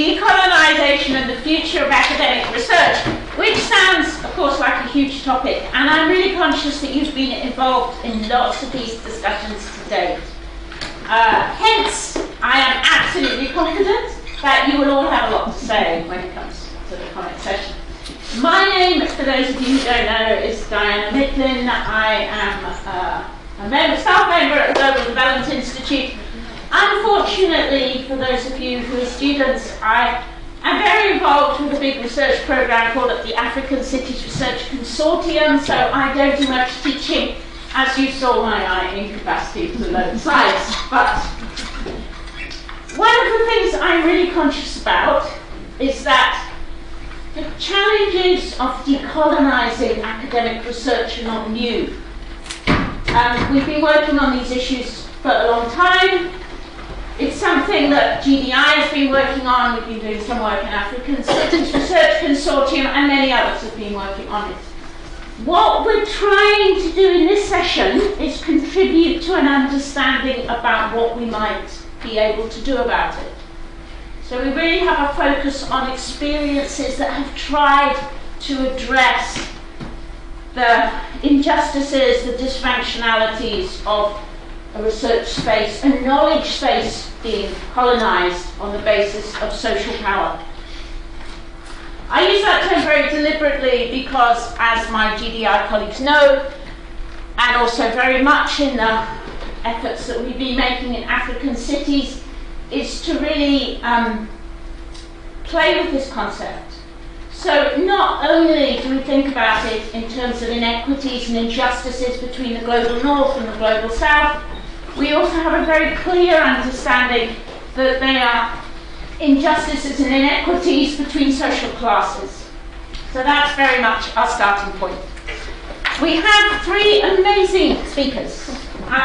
Decolonization and the Future of Academic Research, which sounds, of course, like a huge topic, and I'm really conscious that you've been involved in lots of these discussions to date. Hence, I am absolutely confident that you will all have a lot to say when it comes to the comment session. My name, for those of you who don't know, is Dani Mitlin. I am a staff member at the Global Development Institute. Unfortunately, for those of you who are students, I am very involved with a big research program called the African Cities Research Consortium, so I don't do much teaching, as you saw my incapacity to load slides. But one of the things I'm really conscious about is that the challenges of decolonizing academic research are not new. We've been working on these issues for a long time. It's something that GDI has been working on. We've been doing some work in African Cities Research Consortium, and many others have been working on it. What we're trying to do in this session is contribute to an understanding about what we might be able to do about it. So we really have a focus on experiences that have tried to address the injustices, the dysfunctionalities of a research space, a knowledge space being colonized on the basis of social power. I use that term very deliberately because, as my GDI colleagues know, and also very much in the efforts that we've been making in African cities, is to really play with this concept. So not only do we think about it in terms of inequities and injustices between the global north and the global south, we also have a very clear understanding that there are injustices and inequities between social classes. So that's very much our starting point. We have three amazing speakers,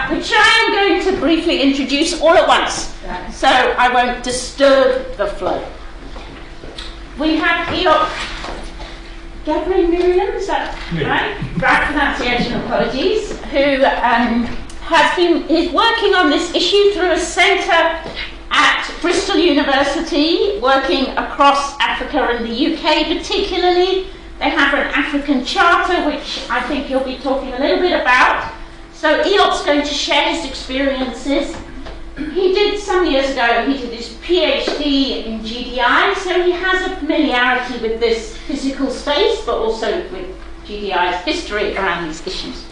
which I am going to briefly introduce all at once, so I won't disturb the flow. We have Eyob Gebremariam, is that right? Right pronunciation, apologies, who is working on this issue through a centre at Bristol University, working across Africa and the UK particularly. They have an African charter, which I think you'll be talking a little bit about. So Eyob's going to share his experiences. He did, some years ago, he did his PhD in GDI, so he has a familiarity with this physical space, but also with GDI's history around these issues.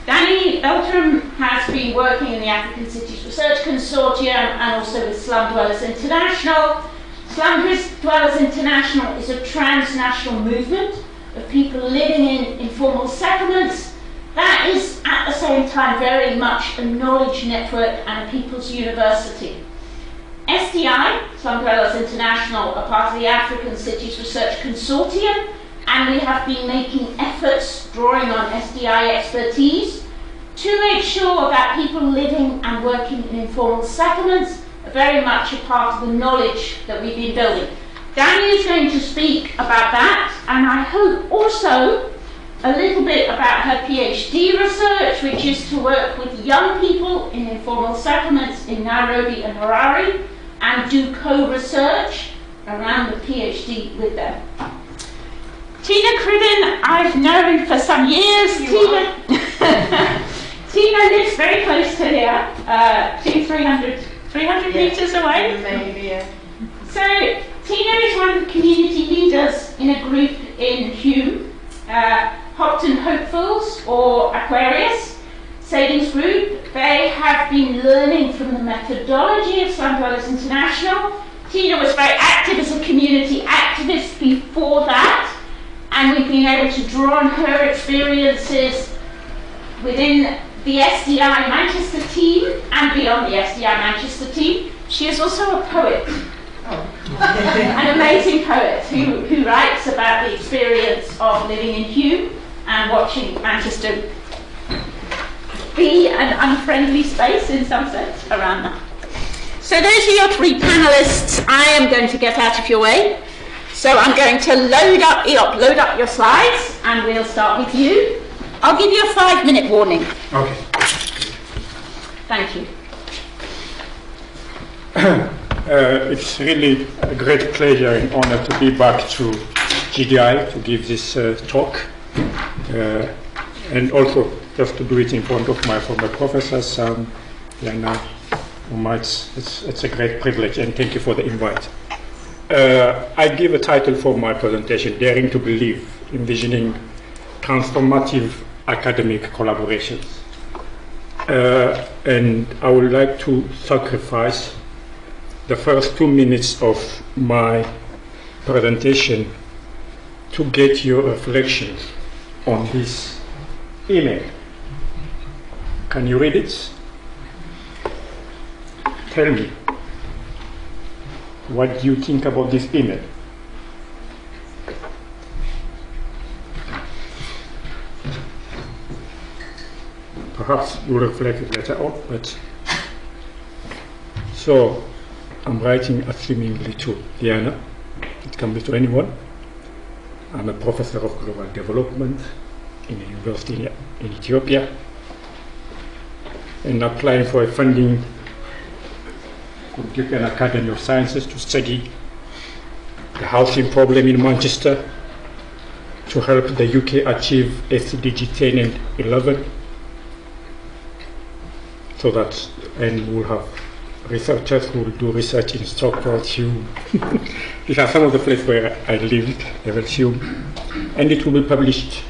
Dani Beltrame has been working in the African Cities Research Consortium and also with Slum Dwellers International. Slum Dwellers International is a transnational movement of people living in informal settlements that is at the same time very much a knowledge network and a people's university. SDI, Slum Dwellers International, are part of the African Cities Research Consortium, and we have been making efforts drawing on SDI expertise to make sure that people living and working in informal settlements are very much a part of the knowledge that we've been building. Dani is going to speak about that, and I hope also a little bit about her PhD research, which is to work with young people in informal settlements in Nairobi and Harare and do co-research around the PhD with them. Cribbin, I've known for some years. Tina lives very close to here, 300 metres away. Maybe, yeah. So Tina is one of the community leaders in a group in Hulme, Hopton Hopefuls, or Aquarius savings group. They have been learning from the methodology of Slum Dwellers International. Tina was very active as a community activist before that, and we've been able to draw on her experiences within the SDI Manchester team and beyond the SDI Manchester team. She is also a poet. An amazing poet who writes about the experience of living in Hulme and watching Manchester be an unfriendly space in some sense around that. So those are your three panelists. I am going to get out of your way. So I'm going to load up your slides, and we'll start with you. I'll give you a 5-minute warning. Okay. Thank you. It's really a great pleasure and honor to be back to GDI to give this talk, and also just to do it in front of my former professors, Yana. It's a great privilege, and thank you for the invite. I give a title for my presentation, Daring to Believe, Envisioning Transformative Academic Collaborations. And I would like to sacrifice the first 2 minutes of my presentation to get your reflections on this email. Can you read it? Tell me, what do you think about this email? Perhaps you'll reflect it later on, but so I'm writing assumingly to Diana. It can be to anyone. I'm a professor of global development in a university in Ethiopia, and applying for a funding for the Ethiopian Academy of Sciences to study the housing problem in Manchester, to help the UK achieve SDG 10 and 11, so that, and we'll have researchers who will do research in Stockport, Hulme. These are some of the places where I lived, Hulme. And it will be published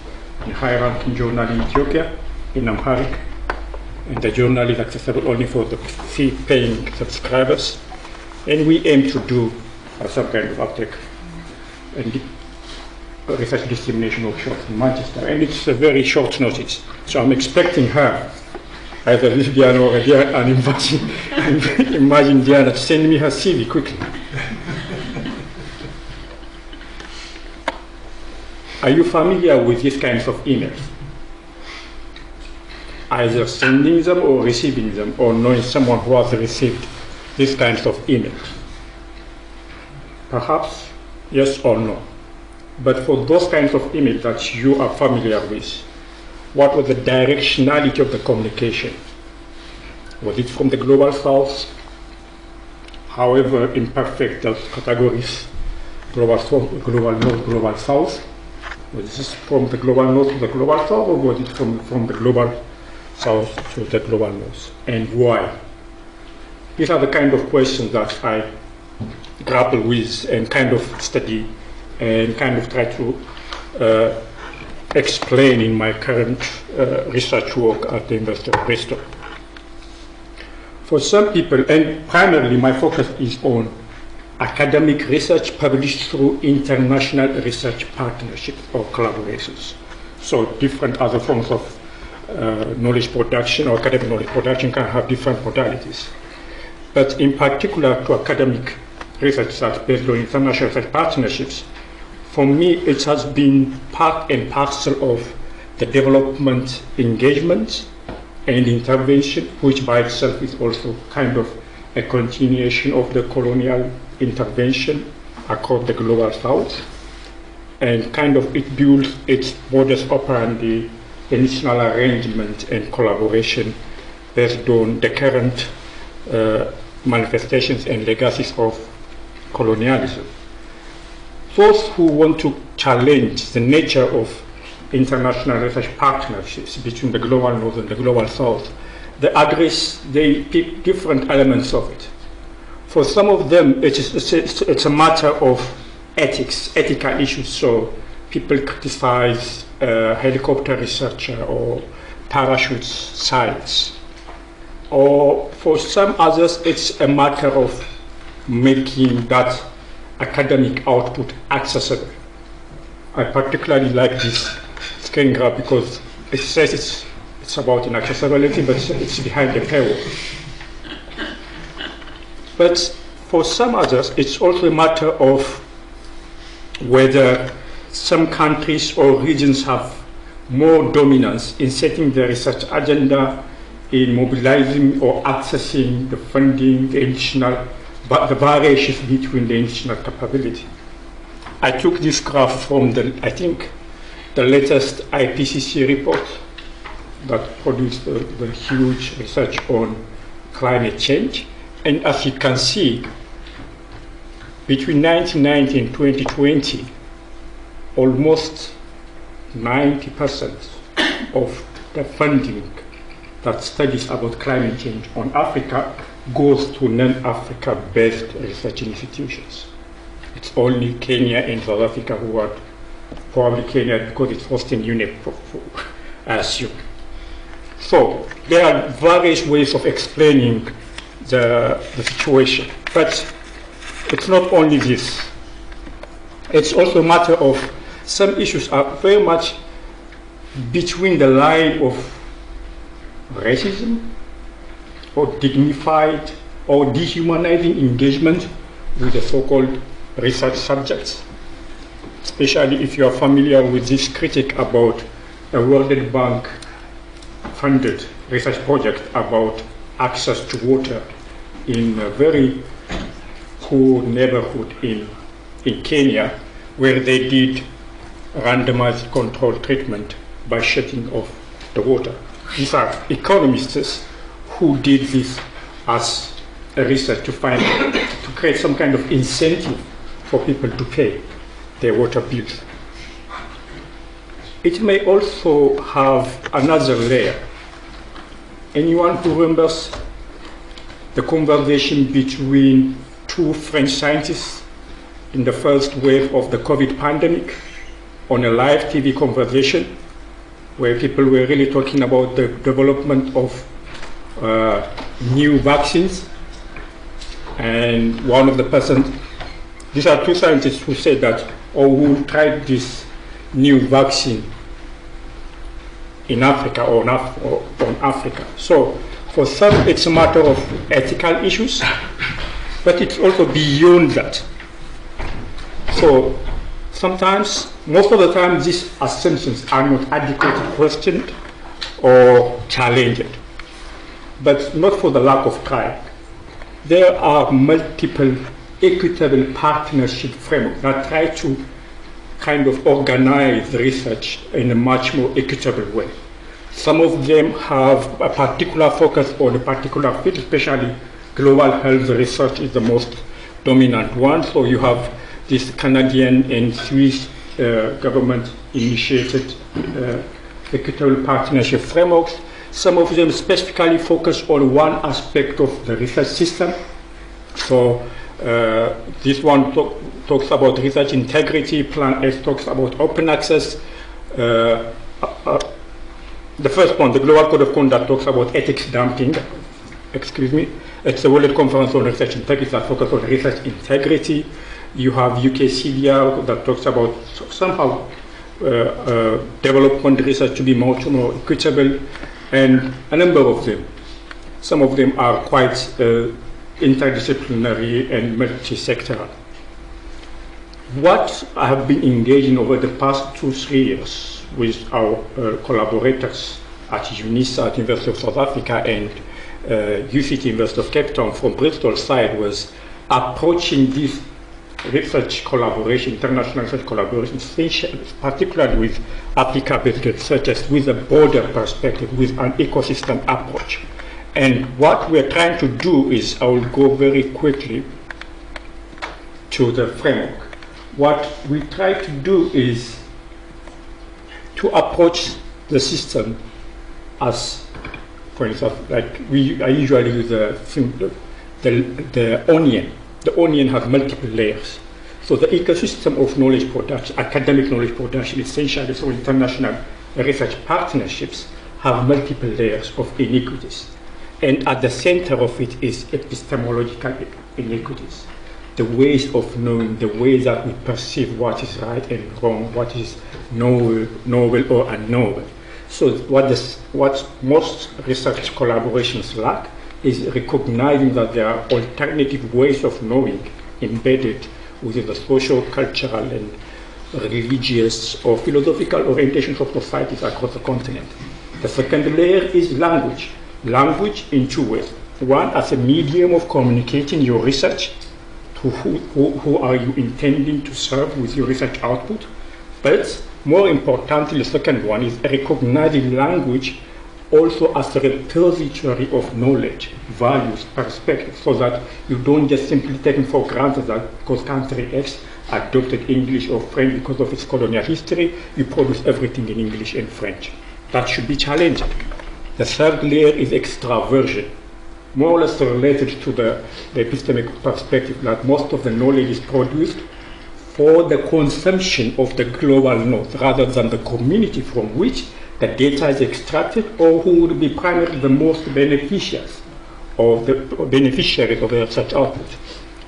in high-ranking journal in Ethiopia, in Amharic. And the journal is accessible only for the fee-paying subscribers. And we aim to do some kind of uptake and research dissemination workshops in Manchester. And it's a very short notice. So I'm expecting her, either this Diana or Diana, and imagine Diana to send me her CV quickly. Are you familiar with these kinds of emails? Either sending them or receiving them, or knowing someone who has received these kinds of emails? Perhaps yes or no. But for those kinds of emails that you are familiar with, what was the directionality of the communication? Was it from the global south? However imperfect those categories, global south, global north, global south. Was this from the global north to the global south, or was it from the global south to the global north? And why? These are the kind of questions that I grapple with and kind of study and kind of try to explain in my current research work at the University of Bristol. For some people, and primarily my focus is on academic research published through international research partnerships or collaborations. So different other forms of knowledge production or academic knowledge production can have different modalities. But in particular to academic research that's based on international research partnerships, for me it has been part and parcel of the development engagement and intervention, which by itself is also kind of a continuation of the colonial intervention across the global south, and kind of it builds its modus operandi, initial arrangement and collaboration based on the current manifestations and legacies of colonialism. Those who want to challenge the nature of international research partnerships between the global north and the global south, they pick different elements of it. For some of them, it's a matter of ethics, ethical issues. So people criticize helicopter researcher or parachute science. Or for some others, it's a matter of making that academic output accessible. I particularly like this screen graph because it says it's about inaccessibility, but it's behind the paywall. But for some others, it's also a matter of whether some countries or regions have more dominance in setting the research agenda, in mobilizing or accessing the funding, the variations between the national capability. I took this graph from I think the latest IPCC report that produced the huge research on climate change. And as you can see, between 1990 and 2020, almost 90% of the funding that studies about climate change on Africa goes to non-Africa based research institutions. It's only Kenya and South Africa who are, probably Kenya because it's hosting UNEP, I assume. So there are various ways of explaining the situation, but it's not only this. It's also a matter of some issues are very much between the line of racism or dignified or dehumanizing engagement with the so-called research subjects, especially if you are familiar with this critique about a World Bank funded research project about access to water in a very poor neighborhood in Kenya, where they did randomized controlled treatment by shutting off the water. These are economists who did this as a research to create some kind of incentive for people to pay their water bills. It may also have another layer. Anyone who remembers the conversation between two French scientists in the first wave of the COVID pandemic on a live TV conversation where people were really talking about the development of new vaccines, and one of the persons, these are two scientists who said that, oh, we'll try this new vaccine in Africa or on Africa. So for some it's a matter of ethical issues, but it's also beyond that. So sometimes, most of the time, these assumptions are not adequately questioned or challenged, but not for the lack of trying. There are multiple equitable partnership frameworks that try to kind of organize research in a much more equitable way. Some of them have a particular focus on a particular field, especially global health research is the most dominant one. So you have this Canadian and Swiss government-initiated equitable partnership frameworks. Some of them specifically focus on one aspect of the research system. So this one talks about research integrity, Plan S talks about open access. The first one, the Global Code of Conduct, talks about ethics dumping. Excuse me. It's a World Conference on Research Integrity that focuses on research integrity. You have UKCDR that talks about somehow development research to be much more equitable, and a number of them. Some of them are quite interdisciplinary and multi-sectoral. What I have been engaging over the past 2-3 years with our collaborators at UNISA at University of South Africa and UCT University of Cape Town from Bristol side was approaching this research collaboration, international research collaboration, particularly with Africa-based researchers with a broader perspective, with an ecosystem approach. And what we're trying to do is, I will go very quickly to the framework. What we try to do is to approach the system as, for instance, like I usually use the onion. The onion has multiple layers. So the ecosystem of knowledge production, academic knowledge production, essentially, so international research partnerships have multiple layers of inequities. And at the center of it is epistemological inequities. The ways of knowing, the ways that we perceive what is right and wrong, what is novel or unknowable. So what most research collaborations lack is recognizing that there are alternative ways of knowing embedded within the social, cultural, and religious or philosophical orientations of societies across the continent. The second layer is language. Language in two ways. One, as a medium of communicating your research to who are you intending to serve with your research output. But more importantly, the second one is recognizing language also as a repository of knowledge, values, perspectives, so that you don't just simply take it for granted that because country X adopted English or French because of its colonial history, you produce everything in English and French. That should be challenged. The third layer is extraversion, more or less related to the epistemic perspective that most of the knowledge is produced for the consumption of the global north rather than the community from which the data is extracted or who would be primarily the most beneficiaries of such output.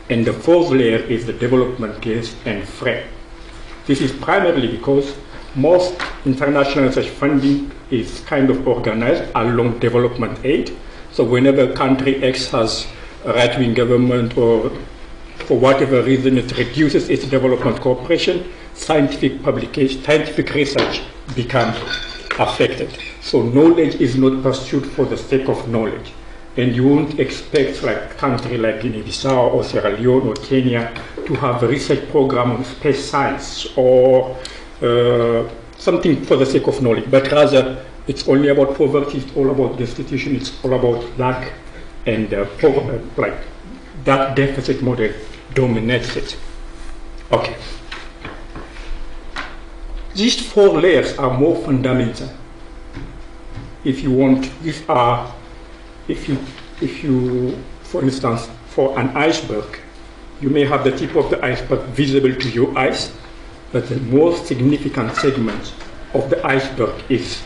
And the fourth layer is the development case and frame. This is primarily because most international research funding is kind of organized along development aid. So whenever country X has a right-wing government or for whatever reason it reduces its development cooperation, scientific research becomes affected. So knowledge is not pursued for the sake of knowledge. And you won't expect like a country like Guinea-Bissau or Sierra Leone or Kenya to have a research program on space science or something for the sake of knowledge, but rather it's only about poverty, it's all about destitution, it's all about lack, and like that deficit model dominates it. Okay. These four layers are more fundamental. If you want, these are, if you, for instance, for an iceberg, you may have the tip of the iceberg visible to your eyes, but the most significant segment of the iceberg is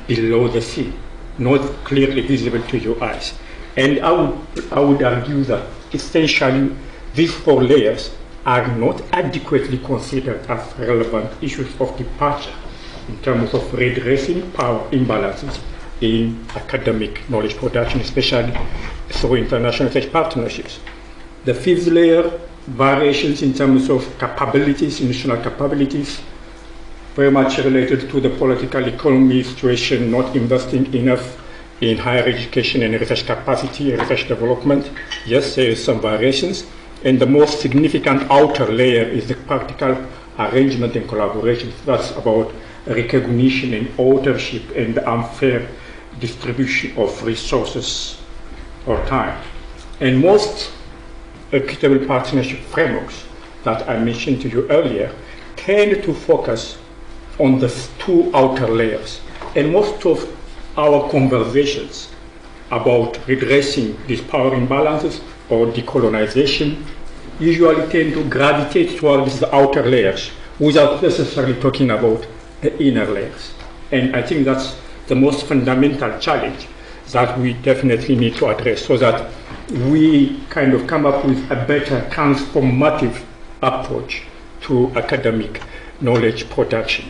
below the sea, not clearly visible to your eyes. And I would argue that essentially these four layers are not adequately considered as relevant issues of departure in terms of redressing power imbalances in academic knowledge production, especially through international research partnerships. The fifth layer, variations in terms of capabilities, institutional capabilities, very much related to the political economy situation, not investing enough in higher education and research capacity and research development. Yes, there is some variations. And the most significant outer layer is the practical arrangement and collaboration. That's about recognition and ownership and the unfair distribution of resources or time. And most equitable partnership frameworks that I mentioned to you earlier tend to focus on the two outer layers. And most of our conversations about redressing these power imbalances or decolonization usually tend to gravitate towards the outer layers without necessarily talking about the inner layers. And I think that's the most fundamental challenge that we definitely need to address so that we kind of come up with a better transformative approach to academic knowledge production.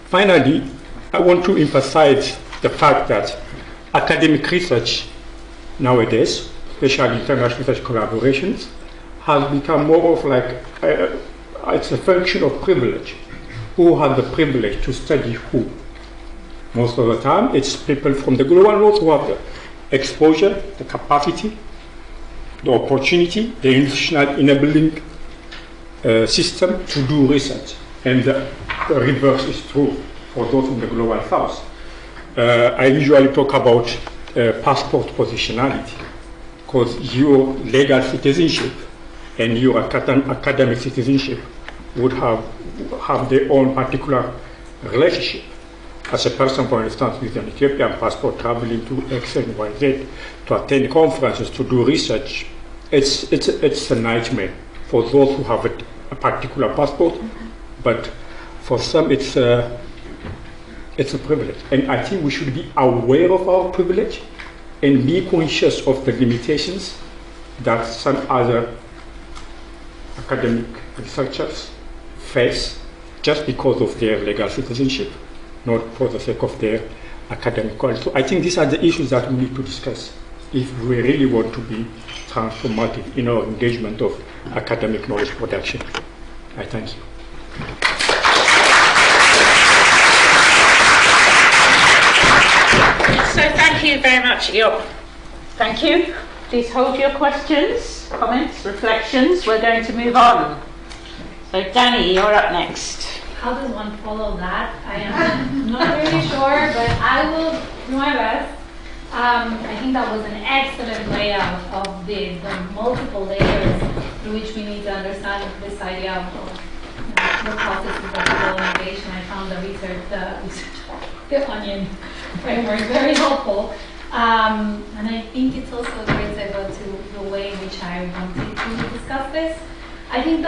Finally, I want to emphasize the fact that academic research nowadays, especially international research collaborations, has become more of like, it's a function of privilege. Who has the privilege to study who? Most of the time, it's people from the global north who have the exposure, the capacity, the opportunity, the institutional enabling system to do research. And the reverse is true for those in the global south. I usually talk about passport positionality, because your legal citizenship and your academic citizenship would have their own particular relationship. As a person, for instance, with an Ethiopian passport traveling to X and Y, Z to attend conferences, to do research, it's a nightmare for those who have a particular passport, but for some it's a privilege. And I think we should be aware of our privilege and be conscious of the limitations that some other academic researchers face just because of their legal citizenship, not for the sake of their academic quality. So I think these are the issues that we need to discuss if we really want to be transformative in our engagement of academic knowledge production. I thank you. So thank you very much, Eyob. Thank you. Please hold your questions, comments, reflections. We're going to move on. So Dani, you're up next. how does one follow that? I am not really sure, but I will do my best. I think that was an excellent layout of the multiple layers through which we need to understand this idea of the processes of decolonization. I found the onion framework very helpful. And I think it's also a great segue to the way in which I wanted to discuss this. I think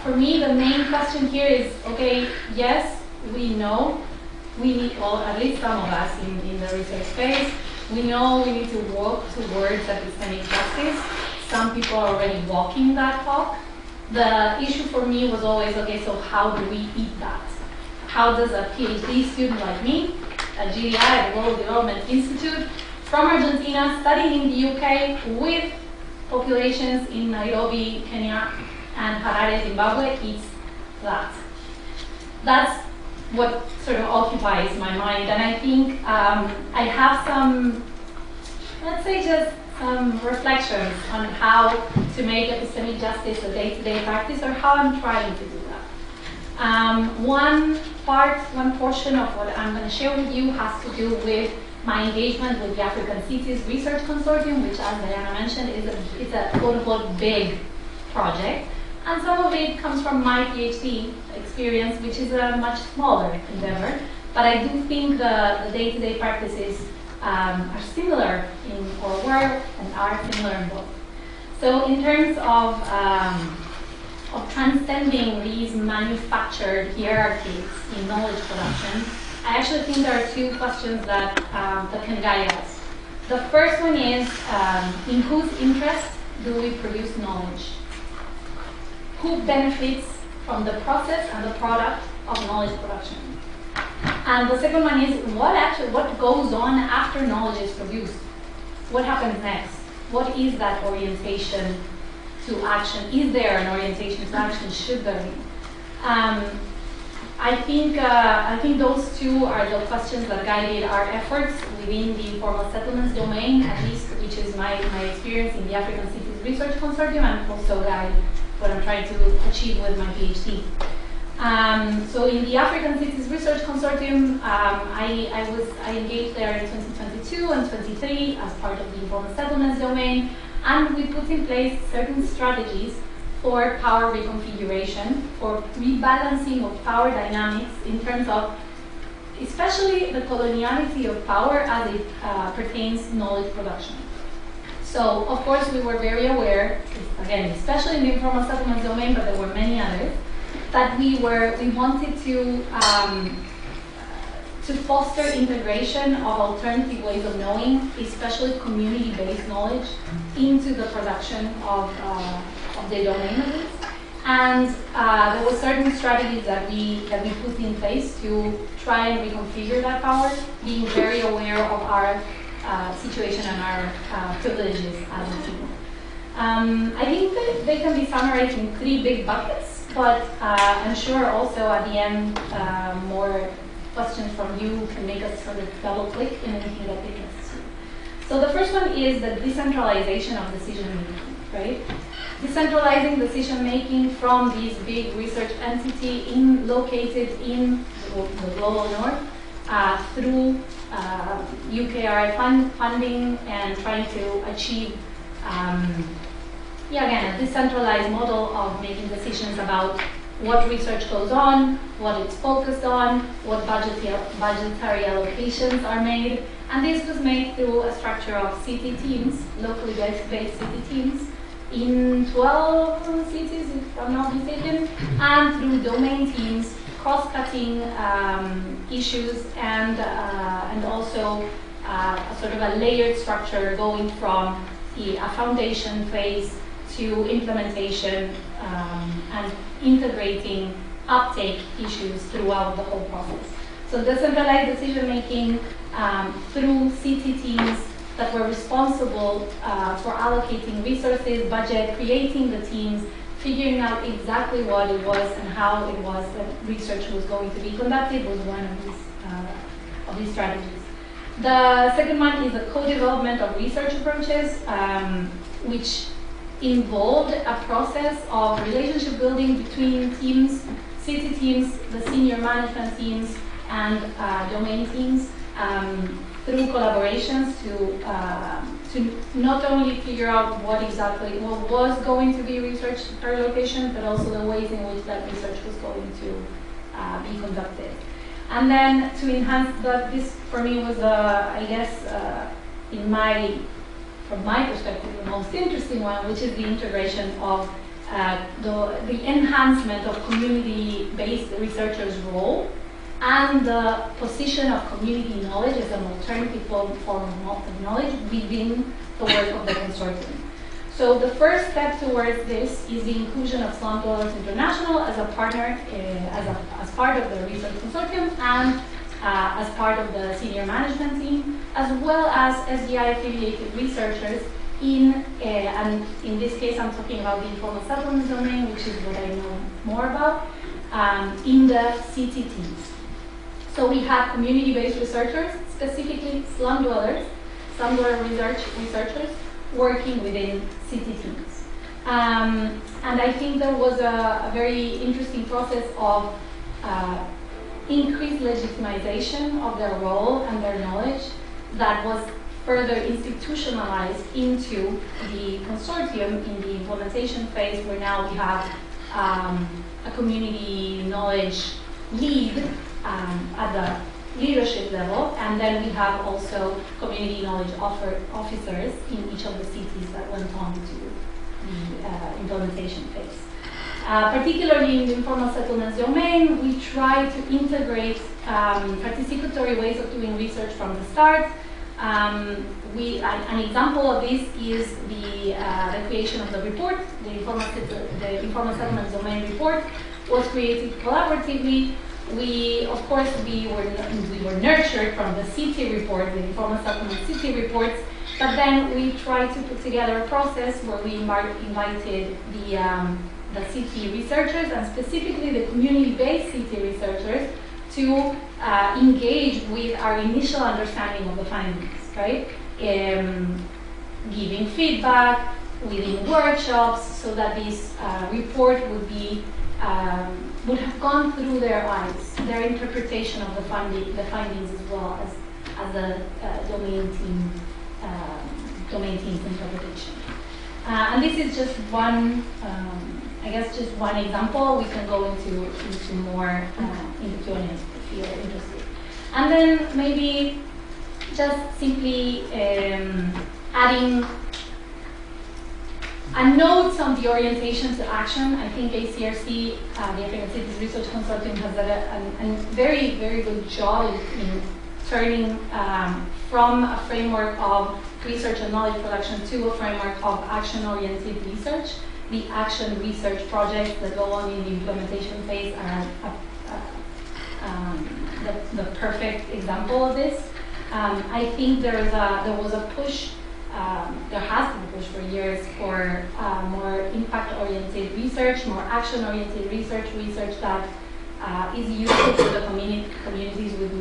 for me, the main question here is, okay, yes, we know we need, well, at least some of us in the research space, we know we need to walk towards epistemic justice. Some people are already walking that talk. The issue for me was always, okay, so how do we eat that? How does a PhD student like me, at GDI, at the World Development Institute, from Argentina, studying in the UK with populations in Nairobi, Kenya, and Harare, Zimbabwe, eats that? That's what sort of occupies my mind. And I think I have some, let's say just some reflections on how to make epistemic justice a day-to-day practice, or how I'm trying to do that. One portion of what I'm going to share with you has to do with my engagement with the African Cities Research Consortium, which, as Diana mentioned, is a quote-unquote big project. And some of it comes from my PhD experience, which is a much smaller endeavor. But I do think the day-to-day practices are similar in, or were and are similar in both. So in terms of transcending these manufactured hierarchies in knowledge production, I actually think there are two questions that can guide us. The first one is, in whose interest do we produce knowledge? Who benefits from the process and the product of knowledge production? And the second one is, what goes on after knowledge is produced? What happens next? What is that orientation to action? Is there an orientation to action? Should there be? I think those two are the questions that guided our efforts within the informal settlements domain, at least, which is my experience in the African Cities Research Consortium, and also guide what I'm trying to achieve with my PhD. So in the African Cities Research Consortium, I engaged there in 2022 and 23 as part of the informal settlements domain, and we put in place certain strategies for power reconfiguration, for rebalancing of power dynamics in terms of especially the coloniality of power as it pertains to knowledge production. So, of course, we were very aware, again, especially in the informal settlements domain, but there were many others, that we wanted to foster integration of alternative ways of knowing, especially community-based knowledge, into the production of the domain of this. And there were certain strategies that we put in place to try and reconfigure that power, being very aware of our situation and our privileges as a team. I think that they can be summarized in three big buckets, but I'm sure also at the end more questions from you can make us sort of double click in anything that interests you. So the first one is the decentralization of decision making, right? Decentralizing decision making from these big research entity located in the global north through UKRI funding and trying to achieve, again, a decentralized model of making decisions about what research goes on, what it's focused on, what budgetary allocations are made. And this was made through a structure of city teams, locally based city teams, in 12 cities, if I'm not mistaken, and through domain teams, cross-cutting issues, and also a sort of a layered structure going from a foundation phase to implementation and integrating uptake issues throughout the whole process. So decentralized decision-making through city teams that were responsible for allocating resources, budget, creating the teams, figuring out exactly what it was and how it was that research was going to be conducted was one of these strategies. The second one is the co-development of research approaches, which involved a process of relationship building between teams city teams, the senior management teams, and domain teams through collaborations to not only figure out what was going to be researched per location, but also the ways in which that research was going to be conducted. And then to enhance that, this for me was, I guess, from my perspective, the most interesting one, which is the integration of the enhancement of community-based researchers' role and the position of community knowledge as an alternative form of knowledge within the work of the consortium. So the first step towards this is the inclusion of Slum Dwellers International as a partner, as part of the research consortium and as part of the senior management team, as well as SDI affiliated researchers and in this case I'm talking about the informal settlement domain, which is what I know more about, in the city teams. So we have community-based researchers, specifically slum dweller researchers, working within city teams. And I think there was a very interesting process of increased legitimization of their role and their knowledge that was further institutionalized into the consortium in the implementation phase, where now we have a community knowledge lead at the leadership level, and then we have also community knowledge officers in each of the cities that went on to the implementation phase. Particularly in the informal settlements domain, we try to integrate participatory ways of doing research from the start. An example of this is the creation of the report. The informal settlements domain report was created collaboratively. Of course, we were nurtured from the city report, the informal settlement city reports, but then we tried to put together a process where we invited the city researchers, and specifically the community-based city researchers, to engage with our initial understanding of the findings, right? Giving feedback, within workshops, so that this report would have gone through their eyes, their interpretation of the findings as well as the domain team's interpretation. And this is just one, I guess, just one example. We can go into more in the Q&A if you're interested. And then maybe just simply adding a note on the orientation to action. I think ACRC, the African Cities Research Consortium, has done a very, very good job in turning from a framework of research and knowledge production to a framework of action-oriented research. The action research projects that go on in the implementation phase are the perfect example of this. I think there was a push. There has been a push for years for more impact-oriented research, more action-oriented research that is useful to the communities with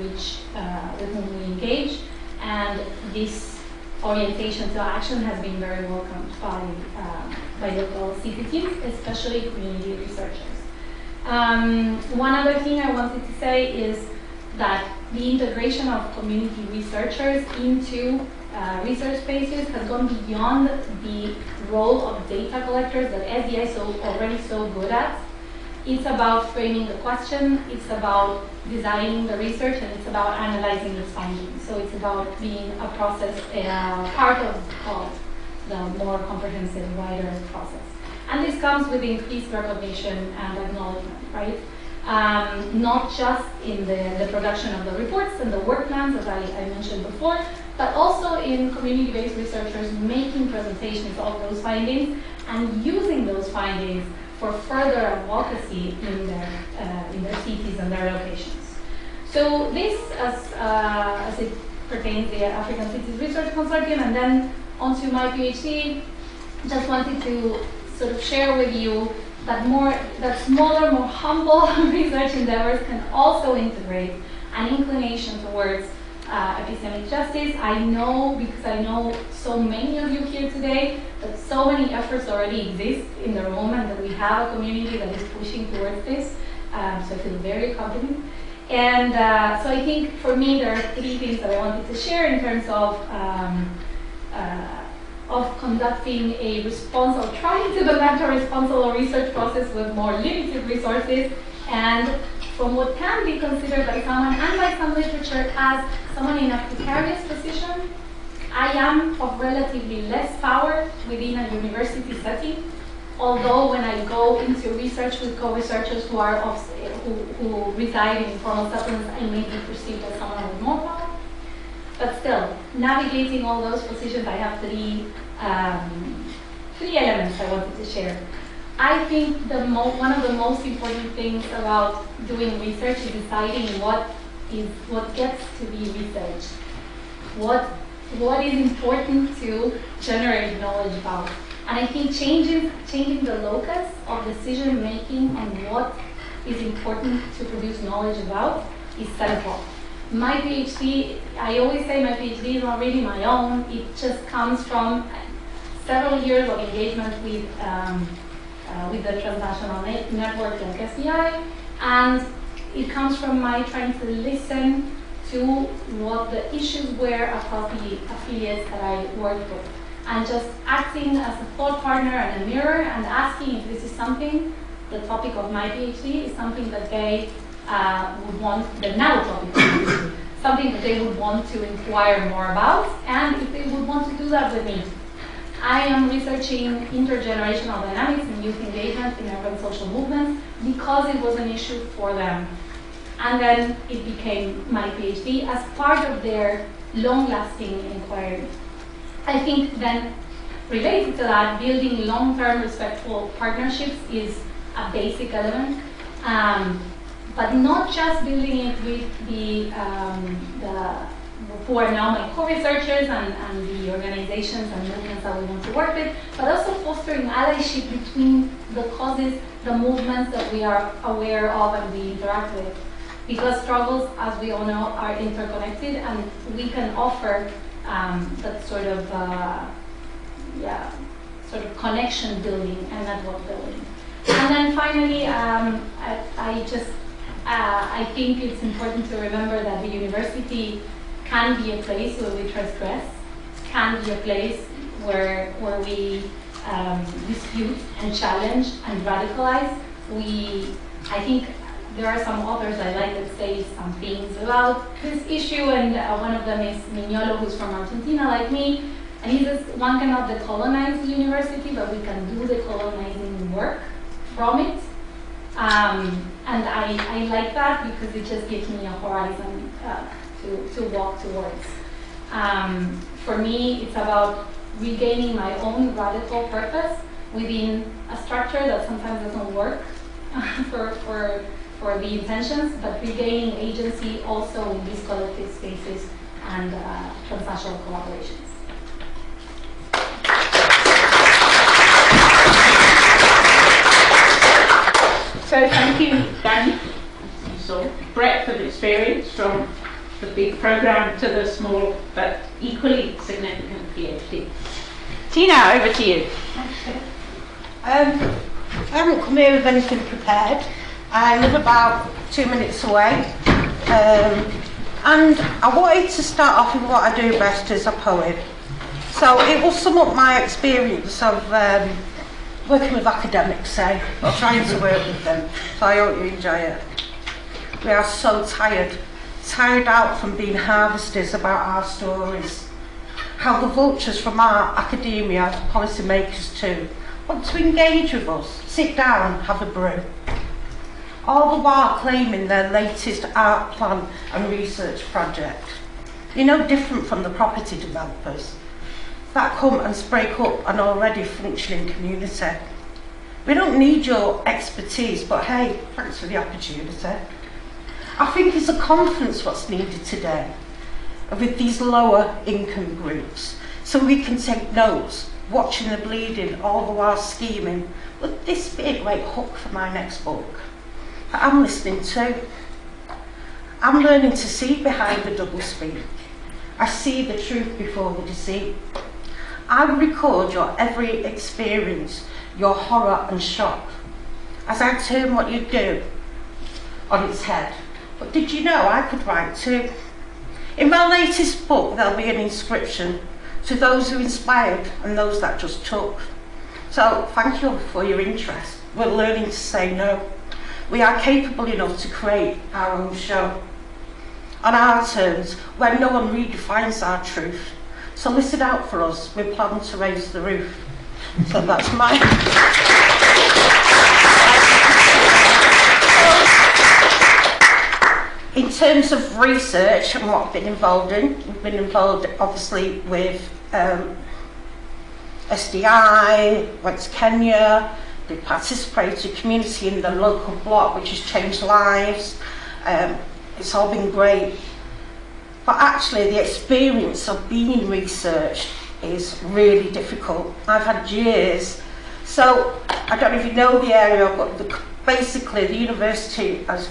whom we engage, and this orientation to action has been very welcomed by local city teams, especially community researchers. One other thing I wanted to say is that the integration of community researchers into research spaces has gone beyond the role of data collectors that SDI is already so good at. It's about framing the question, it's about designing the research, and it's about analyzing the findings. So it's about being a process, part of the more comprehensive, wider process. And this comes with increased recognition and acknowledgement, right? Not just in the production of the reports and the work plans, as I mentioned before, but also in community-based researchers making presentations of those findings and using those findings for further advocacy in their cities and their locations. So this, as it pertains to the African Cities Research Consortium, and then onto my PhD, just wanted to sort of share with you that smaller, more humble research endeavors can also integrate an inclination towards epistemic justice. I know, because I know so many of you here today, that so many efforts already exist in the room and that we have a community that is pushing towards this. so I feel very confident. And so I think for me there are three things that I wanted to share in terms of conducting a responsible, trying to conduct a responsible research process with more limited resources, and from what can be considered by someone and by some literature as someone in a precarious position. I am of relatively less power within a university setting, although when I go into research with co-researchers who reside in formal settlements, I may be perceived as someone with more power. But still, navigating all those positions, I have three elements I wanted to share. I think one of the most important things about doing research is deciding what gets to be researched. What is important to generate knowledge about. And I think changing the locus of decision making on what is important to produce knowledge about is central. My PhD, I always say my PhD is not really my own. It just comes from several years of engagement with the transnational network like SDI, and it comes from my trying to listen to what the issues were across the affiliates that I worked with, and just acting as a thought partner and a mirror and asking if this is something, the topic of my PhD is something that they would want, the now topic, something that they would want to inquire more about, and if they would want to do that with me. I am researching intergenerational dynamics and youth engagement in urban social movements because it was an issue for them. And then it became my PhD as part of their long-lasting inquiry. I think then, related to that, building long-term respectful partnerships is a basic element. But not just building it with who are now my co-researchers and the organizations and movements that we want to work with, but also fostering allyship between the causes, the movements that we are aware of and we interact with. Because struggles, as we all know, are interconnected, and we can offer that sort of connection building and network building. And then finally, I think it's important to remember that the university can be a place where we transgress, can be a place where we dispute and challenge and radicalize. I think there are some authors I like that say some things about this issue, and one of them is Mignolo, who's from Argentina, like me, and he says one cannot decolonize the university, but we can do decolonizing work from it. And I like that because it just gives me a horizon to walk towards. For me, it's about regaining my own radical purpose within a structure that sometimes doesn't work for the intentions, but regaining agency also in these collective spaces and transnational collaborations. So thank you, Dani. You saw breadth of experience from the big program to the small but equally significant PhD. Tina, over to you. I haven't come here with anything prepared. I live about 2 minutes away, and I wanted to start off with what I do best as a poet. So it will sum up my experience of working with academics, say, or trying to work with them. So I hope you enjoy it. We are so tired out from being harvesters about our stories. How the vultures from our academia, policymakers too, want to engage with us, sit down, have a brew. All the while claiming their latest art plan and research project. You're no different from the property developers that come and break up an already functioning community. We don't need your expertise, but hey, thanks for the opportunity. I think it's a conference what's needed today with these lower income groups, so we can take notes, watching the bleeding, all the while scheming, would this be a great hook for my next book? I'm listening too. I'm learning to see behind the doublespeak. I see the truth before the deceit. I record your every experience, your horror and shock, as I turn what you do on its head. But did you know I could write too? In my latest book, there'll be an inscription to those who inspired and those that just took. So thank you for your interest. We're learning to say no. We are capable enough to create our own show on our terms, where no one redefines our truth. So listen out for us. We're planning to raise the roof. So that's my... In terms of research and what I've been involved in, we've been involved obviously with SDI, went to Kenya, we participated community in the local block, which has changed lives. It's all been great. But actually the experience of being researched is really difficult. I've had years. So I don't know if you know the area, but basically the university has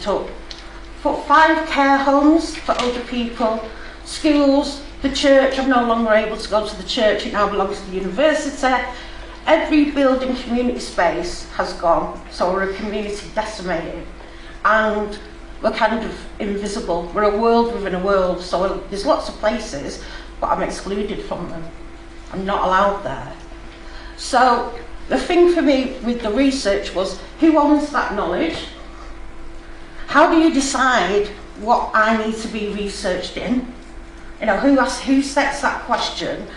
put 5 care homes for older people, schools, the church. I'm no longer able to go to the church, it now belongs to the university. Every building community space has gone, so we're a community decimated. And we're kind of invisible. We're a world within a world, so there's lots of places, but I'm excluded from them. I'm not allowed there. So the thing for me with the research was, who owns that knowledge? How do you decide what I need to be researched in? You know, who sets that question?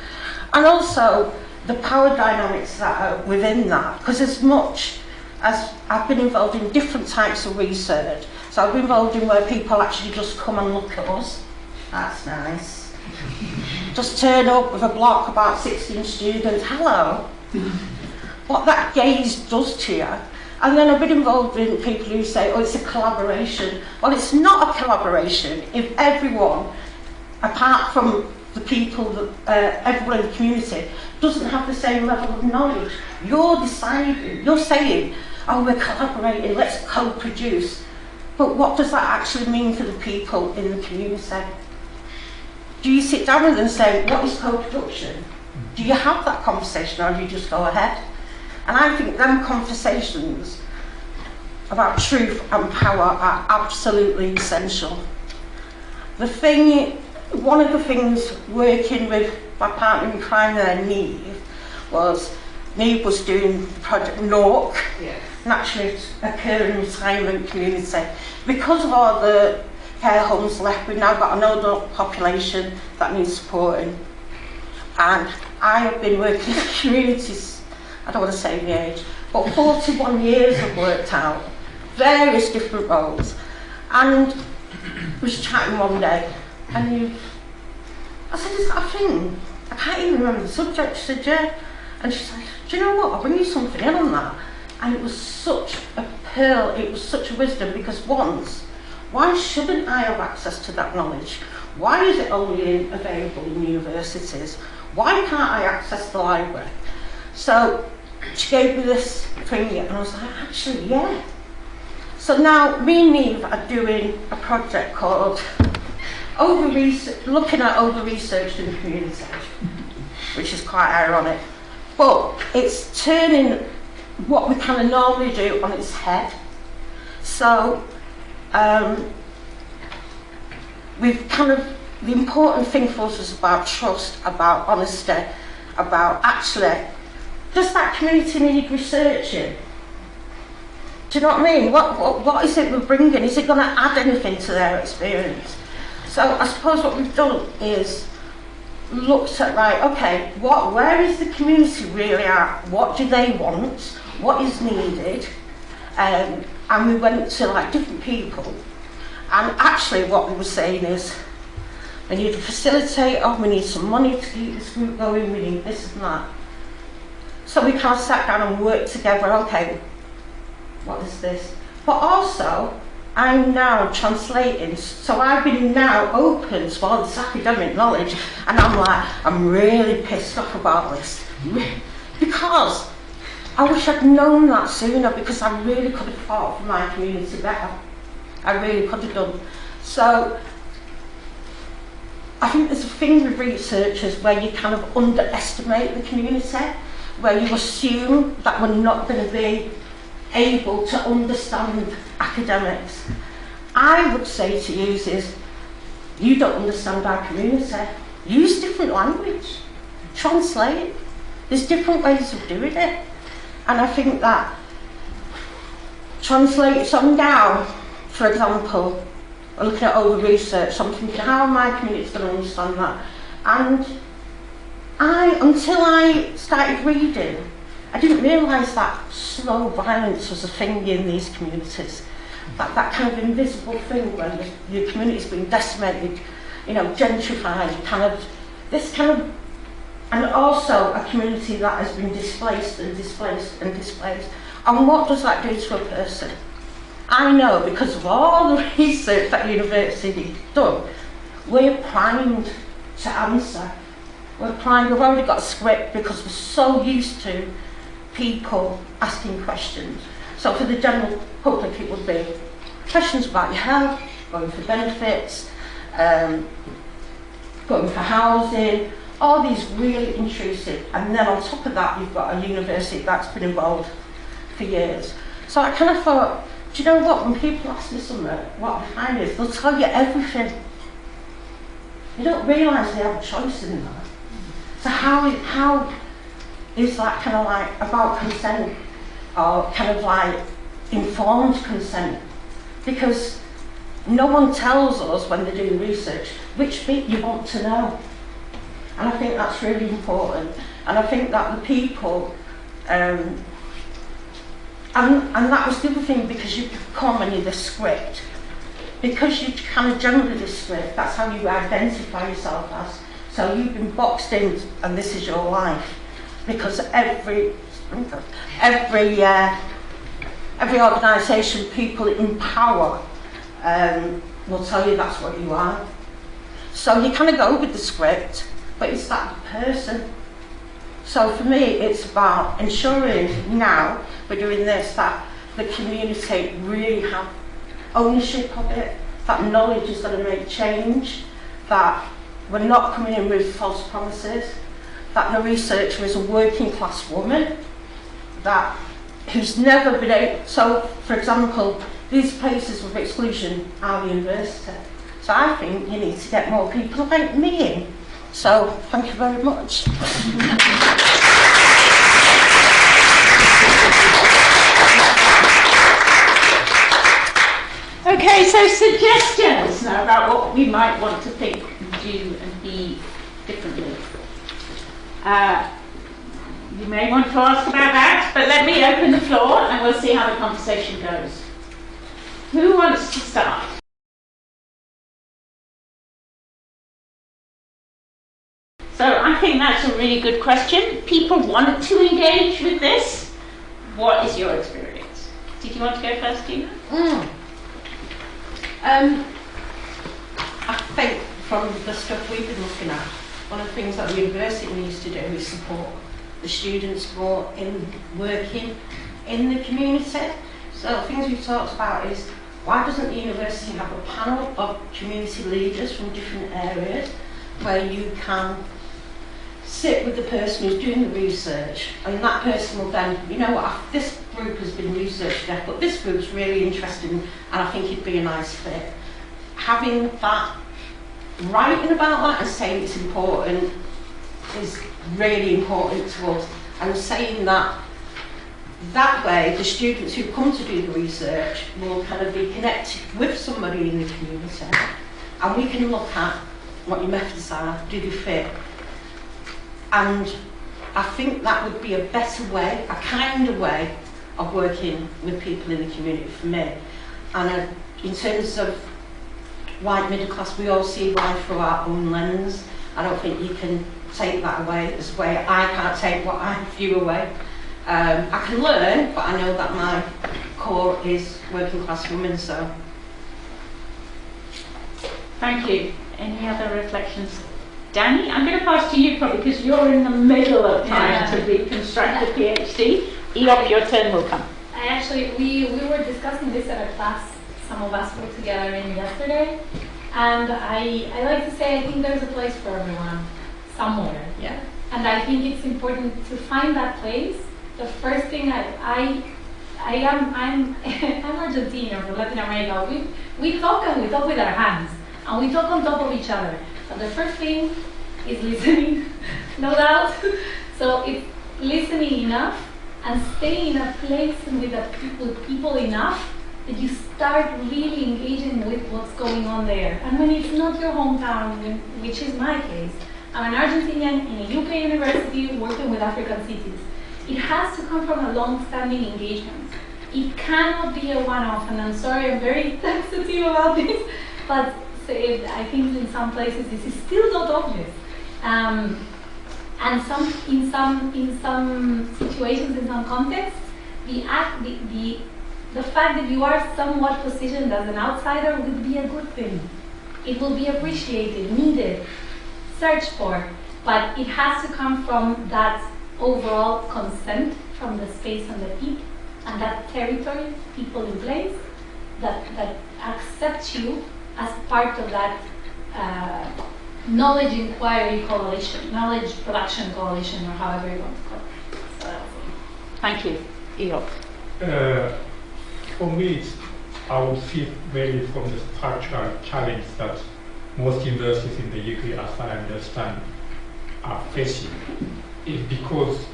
And also the power dynamics that are within that, because as much as I've been involved in different types of research, so I've been involved in where people actually just come and look at us. That's nice. Just turn up with a block about 16 students. Hello. What that gaze does to you. And then I've been involved in people who say, oh, it's a collaboration. Well, it's not a collaboration if everyone, apart from the people, everyone in the community, doesn't have the same level of knowledge. You're deciding, you're saying, oh, we're collaborating, let's co-produce. But what does that actually mean for the people in the community? Do you sit down with them and say, what is co-production? Do you have that conversation, or do you just go ahead? And I think them conversations about truth and power are absolutely essential. One of the things working with my partner in crime there, Neve was doing Project NORC, naturally occurring retirement community. Because of all the care homes left, we've now got an older population that needs supporting. And I have been working in communities, I don't want to say the age, but 41 years I've worked out, various different roles. And I was chatting one day, and I said, is that a thing? I can't even remember the subject. She said, yeah. And she said, do you know what, I'll bring you something in on that. And it was such a pearl, it was such a wisdom, because why shouldn't I have access to that knowledge? Why is it only available in universities? Why can't I access the library? So she gave me this thing, and I was like, actually, yeah. So now me and Neve are doing a project called looking at over-researched in the community, which is quite ironic. But it's turning what we kind of normally do on its head. So we've the important thing for us was about trust, about honesty, about actually, does that community need researching? Do you know what I mean? What is it we're bringing? Is it going to add anything to their experience? So I suppose what we've done is looked at, right, okay, where is the community really at? What do they want? What is needed? And we went to like different people. And actually what we were saying is, we need a facilitator, we need some money to keep this group going, we need this and that. So we kind of sat down and worked together, okay, what is this? But also, I'm now translating, so I've been now open to all this academic knowledge, and I'm really pissed off about this. Because I wish I'd known that sooner, because I really could have fought for my community better. I really could have done. So, I think there's a thing with researchers where you kind of underestimate the community, where you assume that we're not going to be able to understand academics. I would say to you is, you don't understand our community. Use different language. Translate. There's different ways of doing it. And I think that translate something down, for example, looking at over research, I'm thinking, how are my communities going to understand that? And until I started reading, I didn't realise that slow violence was a thing in these communities. That kind of invisible thing when your community's been decimated, you know, gentrified, and also a community that has been displaced and displaced and displaced. And what does that do to a person? I know, because of all the research that university done, we're primed to answer. We're primed, we've already got a script because we're so used to people asking questions. So for the general public it would be questions about your health, going for benefits, going for housing, all these really intrusive. And then on top of that you've got a university that's been involved for years. So I kind of thought, do you know what, when people ask me something, what I find is they'll tell you everything. You don't realise they have a choice in that. So how is that kind of like about consent, or kind of like informed consent? Because no one tells us when they're doing research which bit you want to know. And I think that's really important. And I think that the people, and that was the other thing, because you come and you're the script. Because you kind of generally the script, that's how you identify yourself as. So you've been boxed in and this is your life. Because every organisation, people in power will tell you that's what you are. So you kind of go with the script, but it's that person. So for me, it's about ensuring now we're doing this, that the community really have ownership of it, that knowledge is going to make change, that we're not coming in with false promises, that the researcher is a working class woman, that who's never been able, so for example, these places of exclusion are the university. So I think you need to get more people like me in. So thank you very much. Okay, so suggestions now about what we might want to think and do and be differently. You may want to ask about that, but let me open the floor and we'll see how the conversation goes. Who wants to start? So I think that's a really good question. People want to engage with this. What is your experience? Did you want to go first, Gina? I think from the stuff we've been looking at, one of the things that the university needs to do is support the students more in working in the community. So the things we've talked about is, why doesn't the university have a panel of community leaders from different areas where you can sit with the person who's doing the research, and that person will then, you know what, this group has been researched there, but this group's really interesting and I think it'd be a nice fit. Having that, writing about that and saying it's important is really important to us, and saying that way the students who come to do the research will kind of be connected with somebody in the community, and we can look at what your methods are, do they fit. And I think that would be a better way, a kinder way of working with people in the community for me. And in terms of white middle class, we all see life through our own lens. I don't think you can take that away as way. I can't take what I view away. I can learn, but I know that my core is working class women, so. Thank you. Any other reflections? Dani, I'm going to pass to you probably because you're in the middle of trying to reconstruct the PhD. Eyob, your turn will come. We were discussing this at a class some of us put together in yesterday, and I like to say I think there's a place for everyone somewhere. And I think it's important to find that place. The first thing I I'm Argentinian from Latin America. We talk and we talk with our hands, and we talk on top of each other. So the first thing is listening, no doubt. So it's listening enough and staying in a place with people enough that you start really engaging with what's going on there. And when it's not your hometown, which is my case, I'm an Argentinian in a UK university working with African cities. It has to come from a long-standing engagement. It cannot be a one-off, and I'm sorry, I'm very sensitive about this, but I think in some places this is still not obvious. And in some situations, in some contexts, the fact that you are somewhat positioned as an outsider would be a good thing. It will be appreciated, needed, searched for, but it has to come from that overall consent from the space and the people, and that territory, people in place, that accept you as part of that knowledge inquiry coalition, knowledge production coalition, or however you want to call it. So, thank you. Eyob. For me, I would see really from the structural challenge that most universities in the UK, as I understand, are facing, is because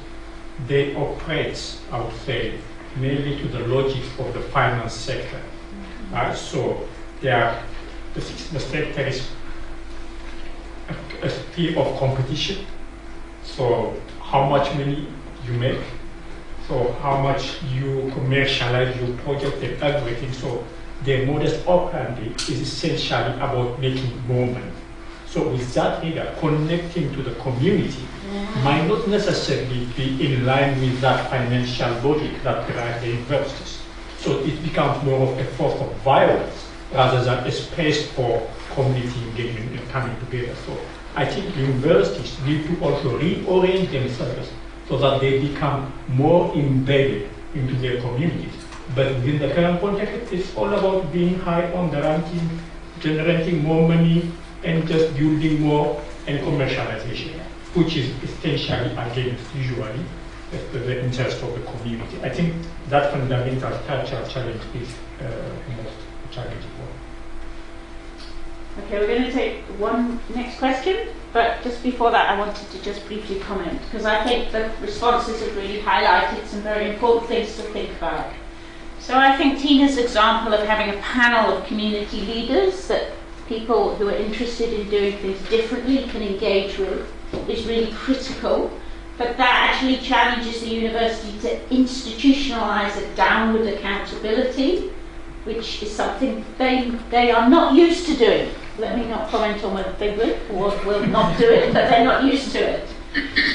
they operate, I would say, mainly to the logic of the finance sector. So the sector is a sphere of competition. So how much money you make, so how much you commercialize your project and everything. So their modus operandi is essentially about making more money. So with that rigor, connecting to the community might not necessarily be in line with that financial logic that drives the universities. So it becomes more of a force of violence rather than a space for community engagement and coming together. So I think universities need to also reorient themselves so that they become more embedded into their communities. But within the current context, it's all about being high on the ranking, generating more money, and just building more and commercialization, which is essentially against usually the interest of the community. I think that fundamental cultural challenge is the most challenging one. Okay, we're going to take one next question, but just before that I wanted to just briefly comment, because I think the responses have really highlighted some very important things to think about. So I think Tina's example of having a panel of community leaders that people who are interested in doing things differently can engage with is really critical, but that actually challenges the university to institutionalize a downward accountability, which is something they are not used to doing. Let me not comment on whether they will or will not do it, but they're not used to it.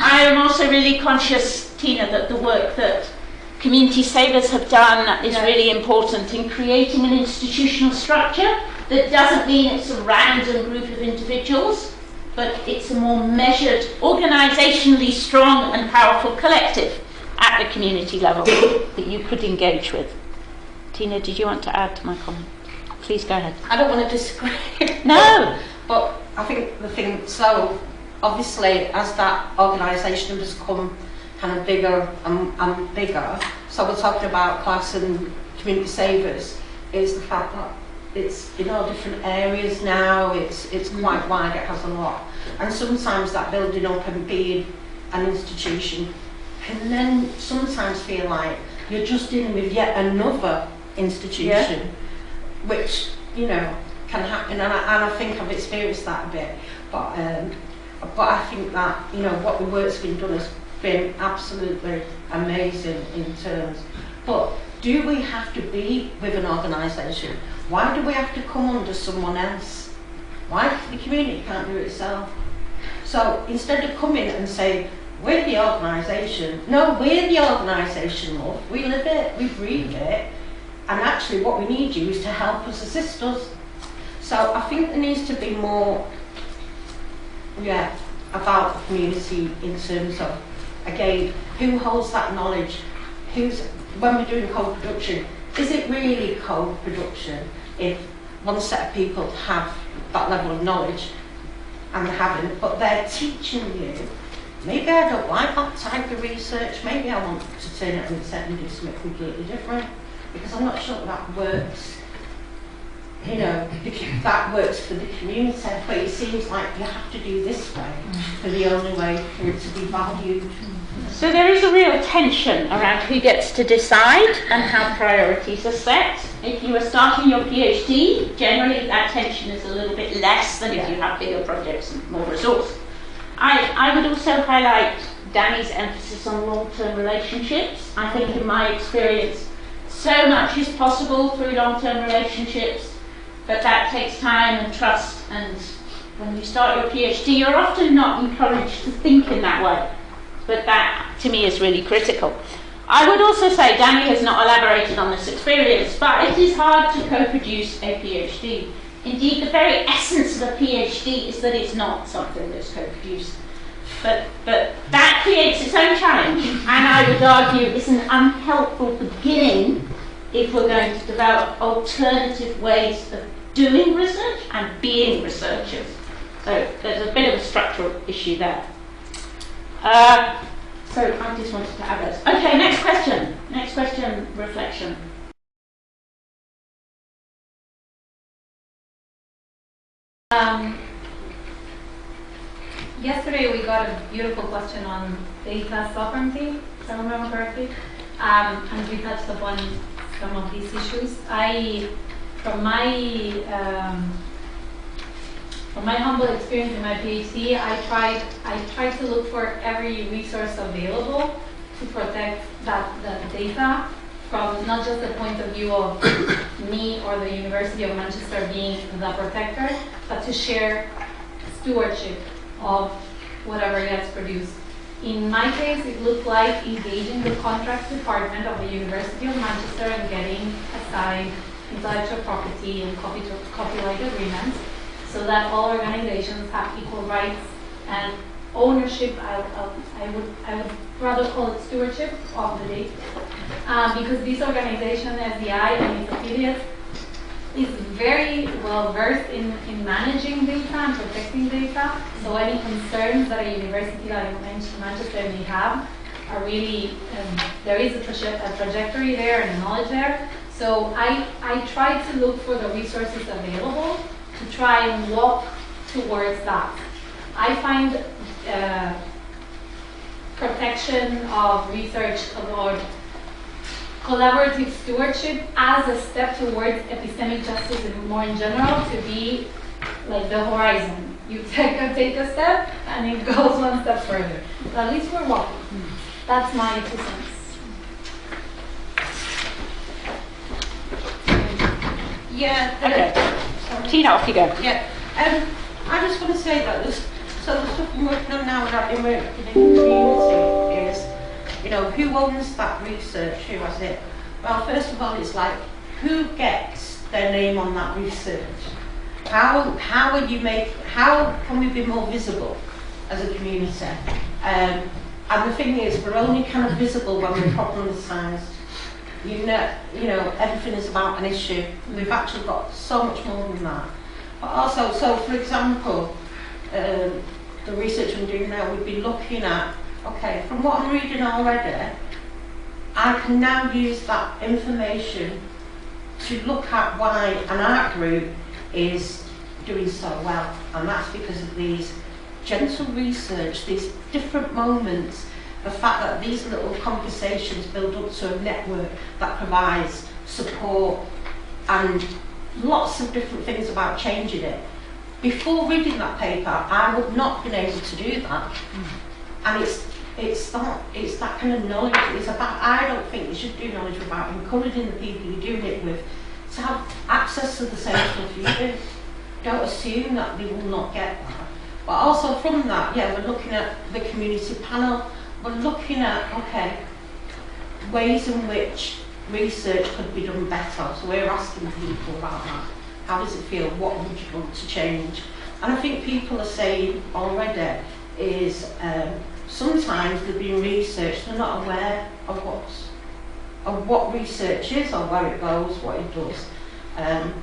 I am also really conscious, Tina, that the work that community savers have done is really important in creating an institutional structure that doesn't mean it's a random group of individuals, but it's a more measured, organisationally strong and powerful collective at the community level that you could engage with. Tina, did you want to add to my comment? Please go ahead. I don't want to disagree. No! But I think the thing, so obviously as that organisation has become kind of bigger and bigger, so we're talking about class and community savers, is the fact that it's in all different areas now, it's quite wide, it has a lot. And sometimes that building up and being an institution can then sometimes feel like you're just dealing with yet another institution, which, you know, can happen, and I think I've experienced that a bit, but I think that, you know, what the work's been done has been absolutely amazing in terms, but do we have to be with an organisation? Why do we have to come under someone else? Why the community can't do it itself? So instead of coming and saying, we're the organisation, no, we're the organisation, love, we live it, we breathe it, and actually what we need you is to help us, assist us. So I think there needs to be more, about the community in terms of, again, who holds that knowledge, when we're doing co-production, is it really co-production if one set of people have that level of knowledge and they haven't, but they're teaching you maybe I don't like that type of research, maybe I want to turn it on its head and do something completely different, because I'm not sure that works. You know, that works for the community, but it seems like you have to do this way for the only way for it to be valued. So there is a real tension around who gets to decide and how priorities are set. If you are starting your PhD, generally that tension is a little bit less than if you have bigger projects and more resource. I would also highlight Dani's emphasis on long-term relationships. I think in my experience, so much is possible through long-term relationships, but that takes time and trust, and when you start your PhD, you're often not encouraged to think in that way. But that, to me, is really critical. I would also say Dani has not elaborated on this experience, but it is hard to co-produce a PhD. Indeed, the very essence of a PhD is that it's not something that's co-produced. But that creates its own challenge, and I would argue it's an unhelpful beginning if we're going to develop alternative ways of doing research and being researchers. So there's a bit of a structural issue there. So I just wanted to add those. Okay, next question. Next question, reflection. Yesterday we got a beautiful question on data sovereignty, if I remember correctly, and we touched upon some of these issues. From my humble experience in my PhD, I tried to look for every resource available to protect that data from not just the point of view of me or the University of Manchester being the protector, but to share stewardship of whatever gets produced. In my case, it looked like engaging the contracts department of the University of Manchester and getting assigned intellectual property and copyright agreements, so that all organizations have equal rights and ownership. I would rather call it stewardship of the data, because this organization, SDI and its affiliates, is very well versed in managing data and protecting data. So any concerns that a university like Manchester may have are really, there is a trajectory there and knowledge there. So I try to look for the resources available to try and walk towards that. I find protection of research or collaborative stewardship as a step towards epistemic justice and more in general to be like the horizon. You take a step and it goes one step further. So at least we're walking. That's my 2 cents. Yeah. Okay. Tina, off you go. Yeah. I just want to say that the stuff I'm working on now without been working in the community is, you know, who owns that research? Who has it? Well, first of all, it's like, who gets their name on that research? How can we be more visible as a community? And the thing is, we're only kind of visible when we're problematized. You know, everything is about an issue. We've actually got so much more than that. But also, so for example, the research I'm doing now would be looking at, okay, from what I'm reading already, I can now use that information to look at why an art group is doing so well. And that's because of these gentle research, these different moments, the fact that these little conversations build up to a network that provides support and lots of different things about changing it. Before reading that paper, I would not have been able to do that. And it's that kind of knowledge. It's about, I don't think you should do knowledge about encouraging the people you're doing it with to have access to the same stuff you do. Don't assume that they will not get that. But also from that, yeah, we're looking at the community panel. We're looking at, okay, ways in which research could be done better. So we're asking people about that. How does it feel? What would you want to change? And I think people are saying already is sometimes they're being researched, they're not aware of what research is or where it goes, what it does, and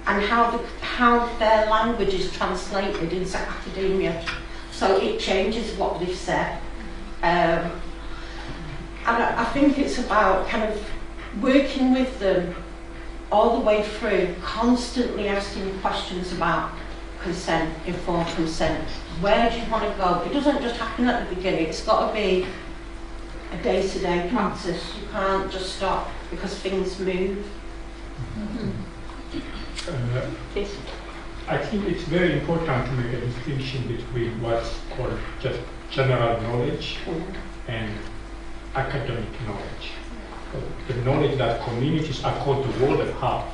how their language is translated into academia. so it changes what they've said. And I think it's about kind of working with them all the way through, constantly asking questions about consent, informed consent. Where do you want to go? It doesn't just happen at the beginning, it's got to be a day-to-day practice. You can't just stop because things move. I think it's very important to make a distinction between what's called just general knowledge and academic knowledge. The knowledge that communities across the world have,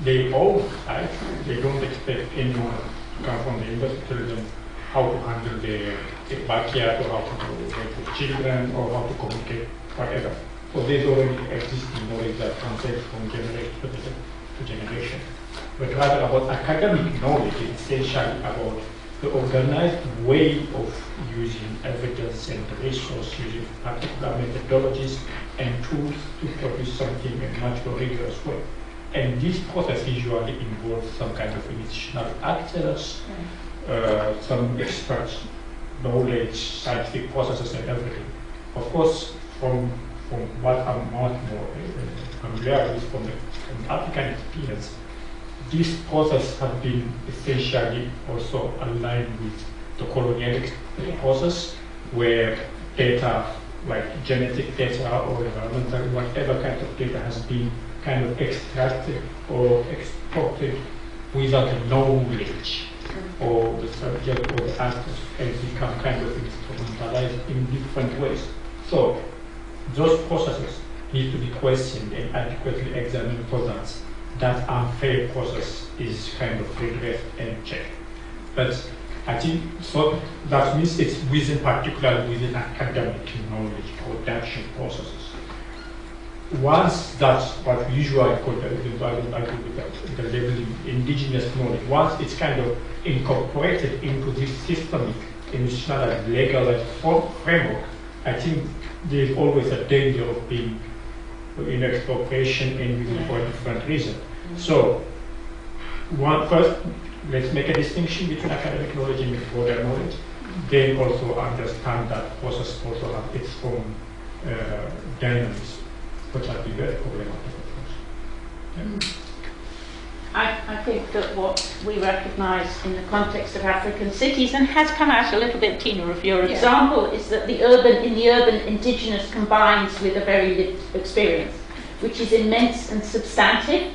they all, right? They don't expect anyone to come from the industry to tell them how to handle their backyard, or how to work with children, or how to communicate, whatever. So there's already existing knowledge that transcends from generation to generation. But rather about academic knowledge, it's essentially about the organized way of using evidence and resource, using particular methodologies and tools to produce something in a much more rigorous way. And this process usually involves some kind of institutional actors, some experts, knowledge, scientific processes and everything. Of course, from what I'm much more familiar with from African experience, this process has been essentially also aligned with the colonial process, where data like genetic data or environmental, whatever kind of data has been kind of extracted or exported without the knowledge or the subject or the actors, and become kind of instrumentalized in different ways. So those processes need to be questioned and adequately examined so that that unfair process is kind of redressed and checked. But I think so that means it's within, particularly within academic knowledge production processes. Once that's what we usually call the labeling indigenous knowledge, once it's kind of incorporated into this systemic, institutional, legal framework, I think there's always a danger of being in expropriation and using for a different reason. So, first, let's make a distinction between academic knowledge and broader knowledge. Then also understand that process also has its own dynamics, which will be very problematic, of course. I think that what we recognise in the context of African cities, and has come out a little bit, Tina, of your example, is that the urban indigenous combines with a very lived experience, which is immense and substantive.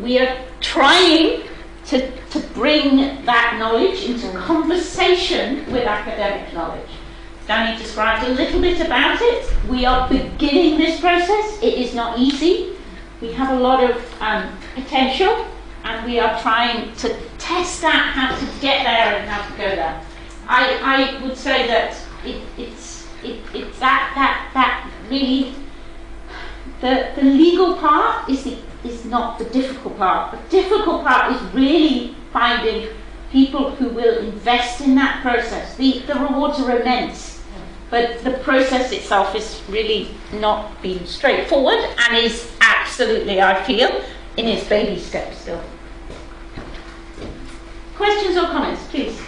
We are trying to bring that knowledge into conversation with academic knowledge. Dani described a little bit about it. We are beginning this process. It is not easy. We have a lot of potential, and we are trying to test out how to get there and how to go there. I would say that it's that really the legal part is not the difficult part. The difficult part is really finding people who will invest in that process. The rewards are immense, but the process itself is really not been straightforward and is absolutely, I feel, in its baby steps still. Questions or comments, please?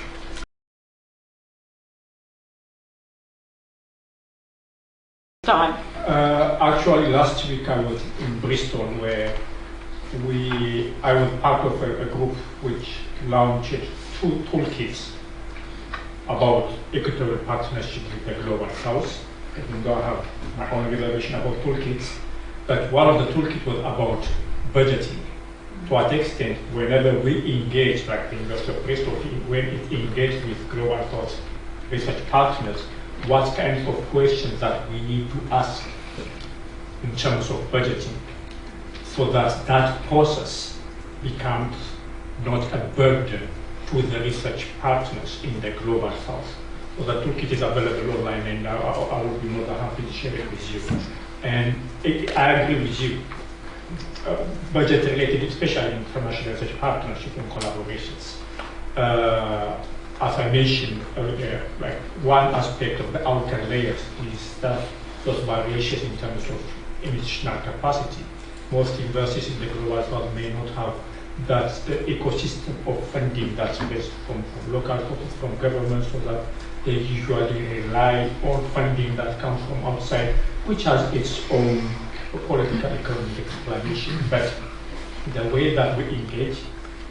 Time. Actually, last week I was in Bristol, where I was part of a group which launched 2 toolkits about equitable partnership with the Global South. Even though I have my own reservation about toolkits, but one of the toolkits was about budgeting. To what extent, whenever we engage, like the University of Bristol, when it engaged with Global South research partners, what kinds of questions that we need to ask in terms of budgeting, so that that process becomes not a burden to the research partners in the Global South. So the toolkit is available online, and I will be more than happy to share it with you. And I agree with you, budget related, especially in international research partnership and collaborations. As I mentioned earlier, like one aspect of the outer layers is that those variations in terms of institutional capacity. Most universities in the Global South may not have that's the ecosystem of funding that's based from local from governments, so that they usually rely on funding that comes from outside, which has its own political economic explanation. But the way that we engage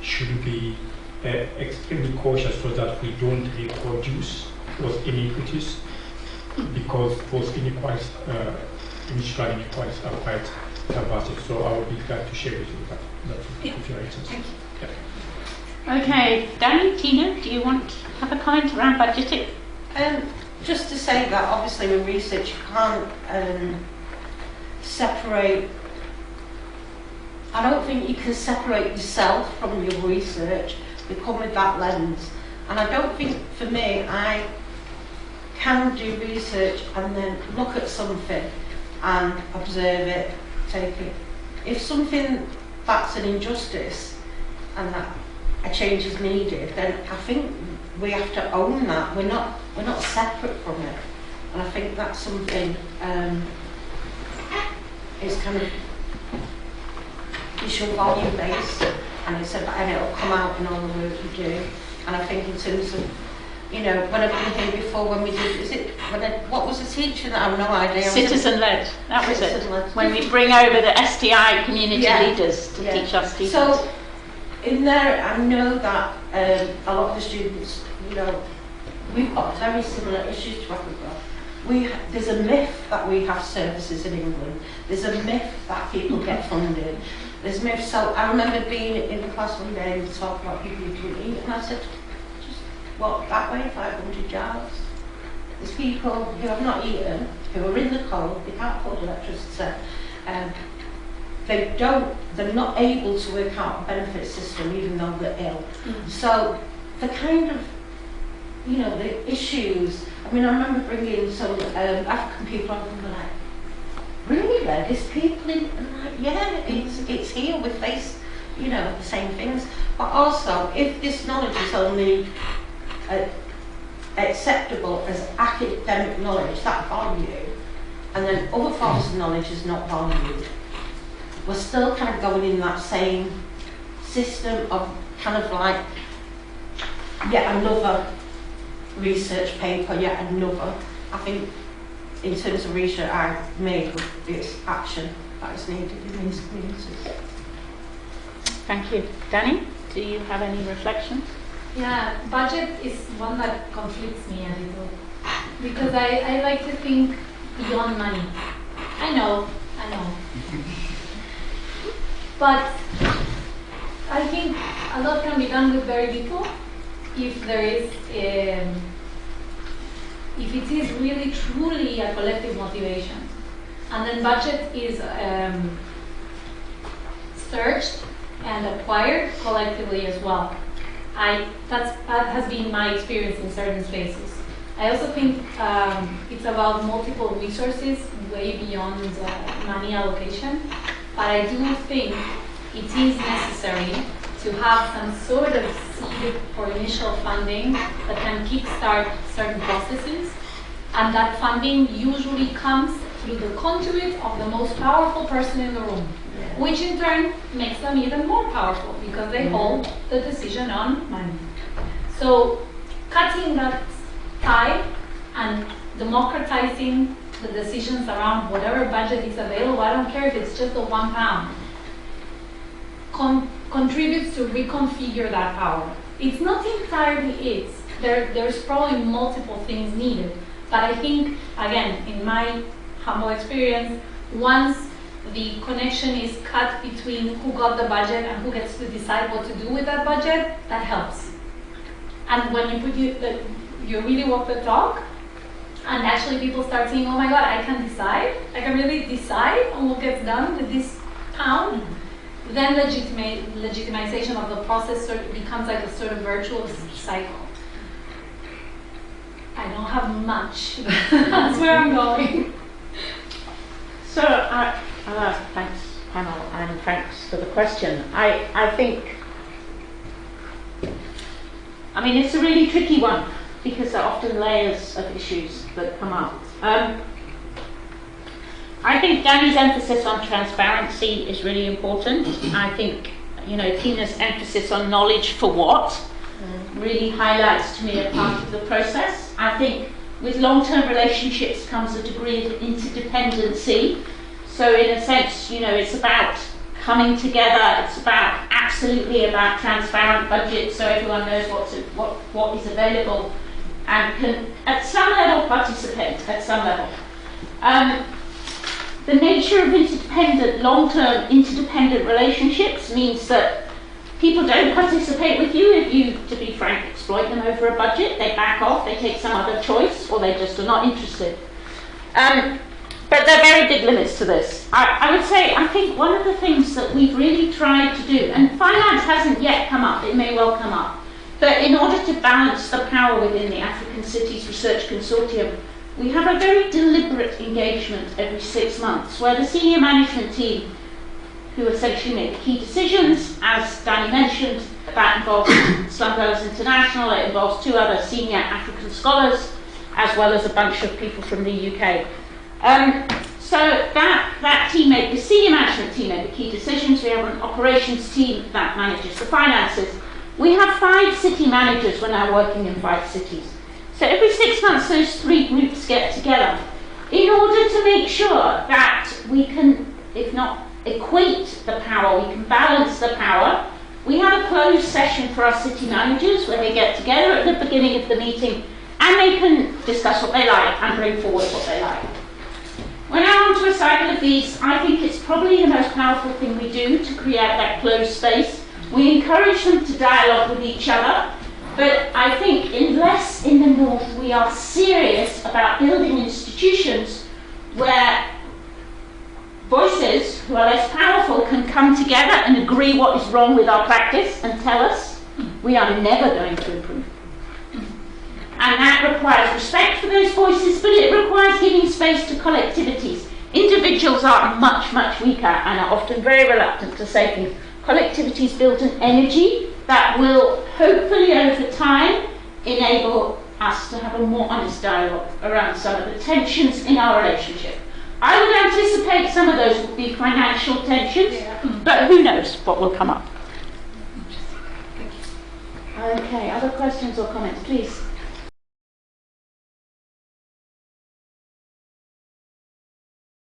should be extremely cautious so that we don't reproduce those inequities, because those inequalities, initial inequalities are quite pervasive. So I would be glad to share with you that if you're interested. Yeah. Okay, Dani, Tina, do you want to have a comment around budgeting? Just to say that obviously with research you can't separate. I don't think you can separate yourself from your research. We come with that lens, and I don't think for me I can do research and then look at something and observe it, take it. If something that's an injustice and that a change is needed, then I think we have to own that. We're not separate from it, and I think that's something. It's kind of issue value based, and it'll come out in all the work we do. And I think in terms of, when I've been here before, when we did, what was the teaching? I have no idea. Citizen-led, that was it. When we bring over the STI community leaders to teach our students. So, in there, I know that a lot of the students, we've got very similar issues to Africa. There's a myth that we have services in England. There's a myth that people get funded. There's myths. So I remember being in the class one day and talking about people who didn't eat, and I said, just walk that way 500 yards. There's people who have not eaten, who are in the cold, they can't afford electricity. They're not able to work out a benefit system even though they're ill. So the kind of, the issues, I remember bringing some African people on and they were like, really, there's people in, and I'm like, yeah, it's here, we face, the same things. But also, if this knowledge is only acceptable as academic knowledge, that value, and then other forms of knowledge is not valued, we're still kind of going in that same system of kind of like, yet another research paper, yet another. I think in terms of research I've made, it's action that is needed in these communities. Thank you. Dani, do you have any reflections? Yeah, budget is one that conflicts me a little, because I like to think beyond money. I know. But I think a lot can be done with very little if there is, if it is really truly a collective motivation. And then budget is searched and acquired collectively as well. That has been my experience in certain spaces. I also think it's about multiple resources way beyond money allocation. But I do think it is necessary to have some sort of seed or initial funding that can kickstart certain processes. And that funding usually comes through the conduit of the most powerful person in the room, which in turn makes them even more powerful because they hold the decision on money. So cutting that tie and democratizing the decisions around whatever budget is available, I don't care if it's just the £1, contributes to reconfigure that power. It's not entirely it. There's probably multiple things needed. But I think, again, in my humble experience, once the connection is cut between who got the budget and who gets to decide what to do with that budget, that helps. And when you really walk the talk, and actually people start saying, oh my God, I can decide. I can really decide on what gets done with this pound. Then legitimization of the process sort of becomes like a sort of virtuous cycle. I don't have much. That's where I'm going. So, thanks, panel, and thanks for the question. I think, it's a really tricky one because there are often layers of issues that come up. I think Dani's emphasis on transparency is really important. I think Tina's emphasis on knowledge for what really highlights to me a part of the process. I think with long-term relationships comes a degree of interdependency. So in a sense, it's about coming together. It's absolutely about transparent budgets, so everyone knows what is available and can, at some level, participate at some level. The nature of long-term interdependent relationships means that people don't participate with you if you, to be frank, exploit them over a budget. They back off, they take some other choice, or they just are not interested. But there are very big limits to this. I would say, I think one of the things that we've really tried to do, and finance hasn't yet come up, it may well come up, but in order to balance the power within the African Cities Research Consortium, we have a very deliberate engagement every 6 months where the senior management team, who essentially make the key decisions, as Dani mentioned, that involves Slumgirls International, it involves 2 other senior African scholars, as well as a bunch of people from the UK. So that team, the senior management team, make the key decisions. We have an operations team that manages the finances. We have 5 city managers. We're now working in 5 cities. So every 6 months, those 3 groups get together in order to make sure that we can, if not equate the power, we can balance the power. We have a closed session for our city managers where they get together at the beginning of the meeting and they can discuss what they like and bring forward what they like. When I'm onto a cycle of these, I think it's probably the most powerful thing we do to create that closed space. We encourage them to dialogue with each other, but I think unless in the North we are serious about building institutions where voices who are less powerful can come together and agree what is wrong with our practice and tell us, we are never going to improve. And that requires respect for those voices, but it requires giving space to collectivities. Individuals are much, much weaker and are often very reluctant to say things. Collectivities build an energy that will hopefully over time enable us to have a more honest dialogue around some of the tensions in our relationship. I would anticipate some of those will be financial tensions, but who knows what will come up. Okay, other questions or comments, please?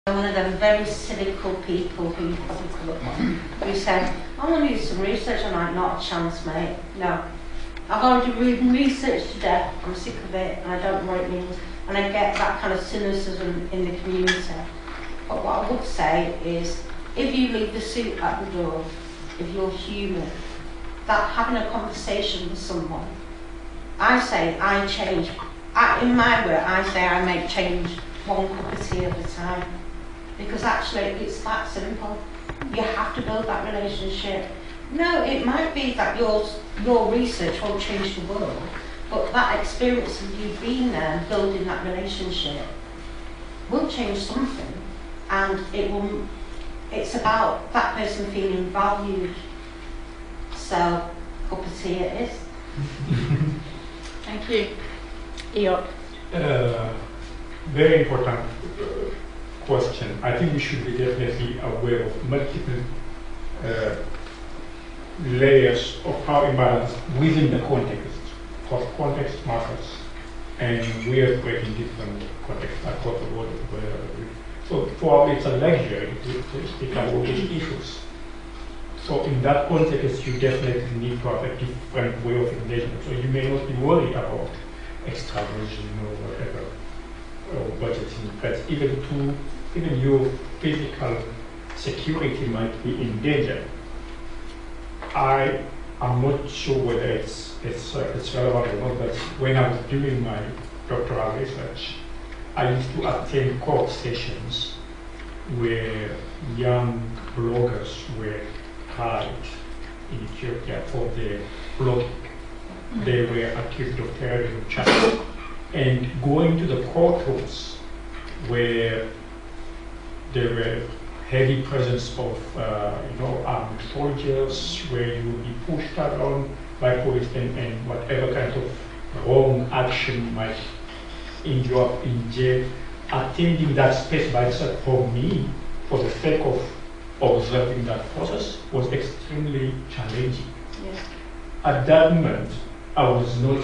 One of them very cynical people who probably come up who said, I want to do some research. I'm like, not a chance, mate. No. I've already reading research to death. I'm sick of it and I don't know what it means. And I get that kind of cynicism in the community. But what I would say is, if you leave the suit at the door, if you're human, that having a conversation with someone, I say I change. In my work, I say I make change 1 cup of tea at a time. Because actually it's that simple. You have to build that relationship. No, it might be that your research won't change the world, but that experience of you being there and building that relationship will change something, and it's about that person feeling valued. So, cup of tea it is. Thank you. Eyob. Very important question. I think we should be definitely aware of multiple layers of power imbalance within the context. Because context matters, and we are creating different contexts across the world. So for it's a luxury to speak about these issues. So in that context, you definitely need to have a different way of engagement. So you may not be worried about extraversion or whatever, or budgeting, but even your physical security might be in danger. I am not sure whether it's relevant or not, but when I was doing my doctoral research, I used to attend court sessions where young bloggers were tried in Ethiopia for their blogging. They were accused of terrorism charges. And going to the courtrooms where there were heavy presence of armed soldiers, where you would be pushed around by police and whatever kind of wrong action might end you up in jail. Attending that space by itself, for me, for the sake of observing that process was extremely challenging. Yeah. At that moment, I was not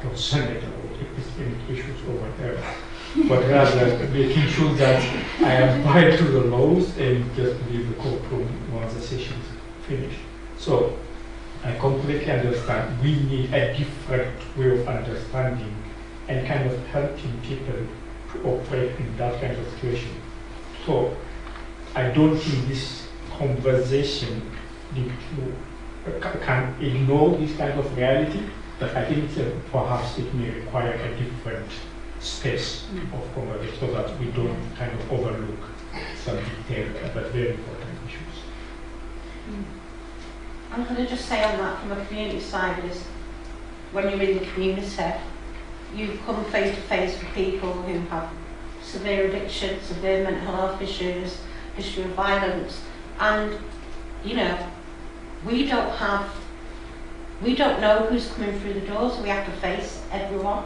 concerned about epistemic issues or whatever, but rather making sure that I abide to the laws and just leave the courtroom once the session is finished. So I completely understand we need a different way of understanding and kind of helping people to operate in that kind of situation. So I don't think this conversation can ignore this kind of reality, but I think perhaps it may require a different space of conversation so that we don't kind of overlook some detailed but very important issues. I'm going to just say on that from a community side is when you're in the community, you come face to face with people who have severe addiction, severe mental health issues, history of violence, and you know, we don't know who's coming through the doors. We have to face everyone.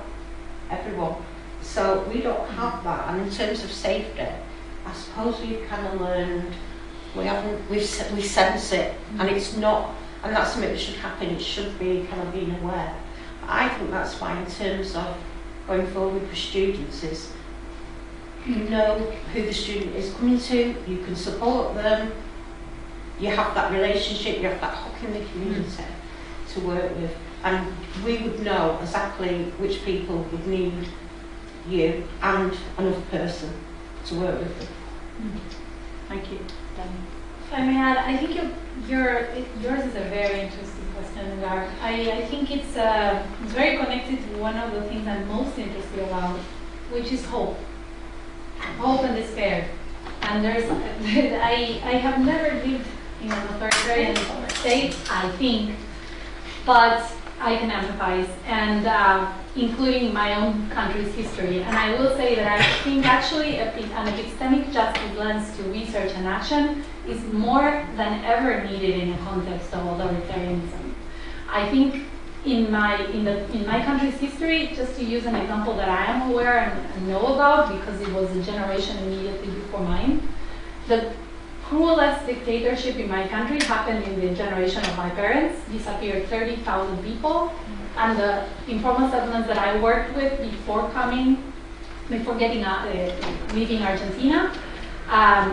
So we don't have that. And in terms of safety, I suppose we've kind of learned. We sense it, and it's not, and that's something that should happen. It should be kind of being aware. But I think that's why, in terms of going forward with students, is you know who the student is coming to, you can support them, you have that relationship, you have that hook in the community to work with, and we would know exactly which people would need you and another person to work with them. Thank you, Dani. If I may add, I think yours is a very interesting question, Gar. I think it's very connected to one of the things I'm most interested about, which is hope. Hope and despair. And I have never lived in an authoritarian state, I think, but I can empathize, and including my own country's history. And I will say that I think actually an epistemic justice lens to research and action is more than ever needed in a context of authoritarianism. I think in my country's history, just to use an example that I am aware and know about because it was a generation immediately before mine, the cruelest dictatorship in my country happened in the generation of my parents. Disappeared 30,000 people, and the informal settlements that I worked with before leaving Argentina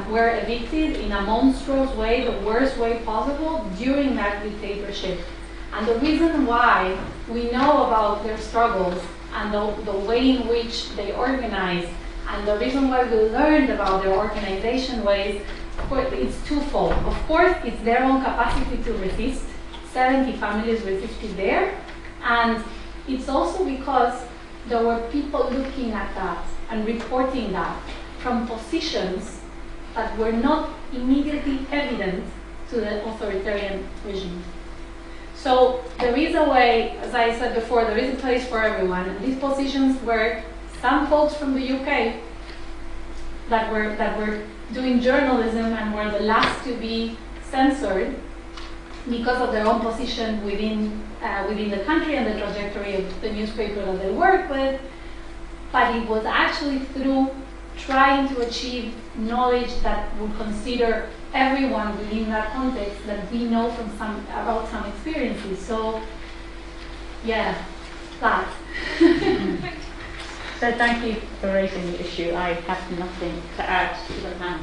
were evicted in a monstrous way, the worst way possible, during that dictatorship. And the reason why we know about their struggles and the way in which they organized, and the reason why we learned about their organization ways, it's twofold. Of course, it's their own capacity to resist. 70 families resisted there. And it's also because there were people looking at that and reporting that from positions that were not immediately evident to the authoritarian regime. So there is a way, as I said before, there is a place for everyone. And these positions were some folks from the UK that were doing journalism and were the last to be censored because of their own position within the country and the trajectory of the newspaper that they work with. But it was actually through trying to achieve knowledge that would consider everyone within that context that we know from about some experiences. So, yeah, that. So thank you for raising the issue. I have nothing to add to the panel.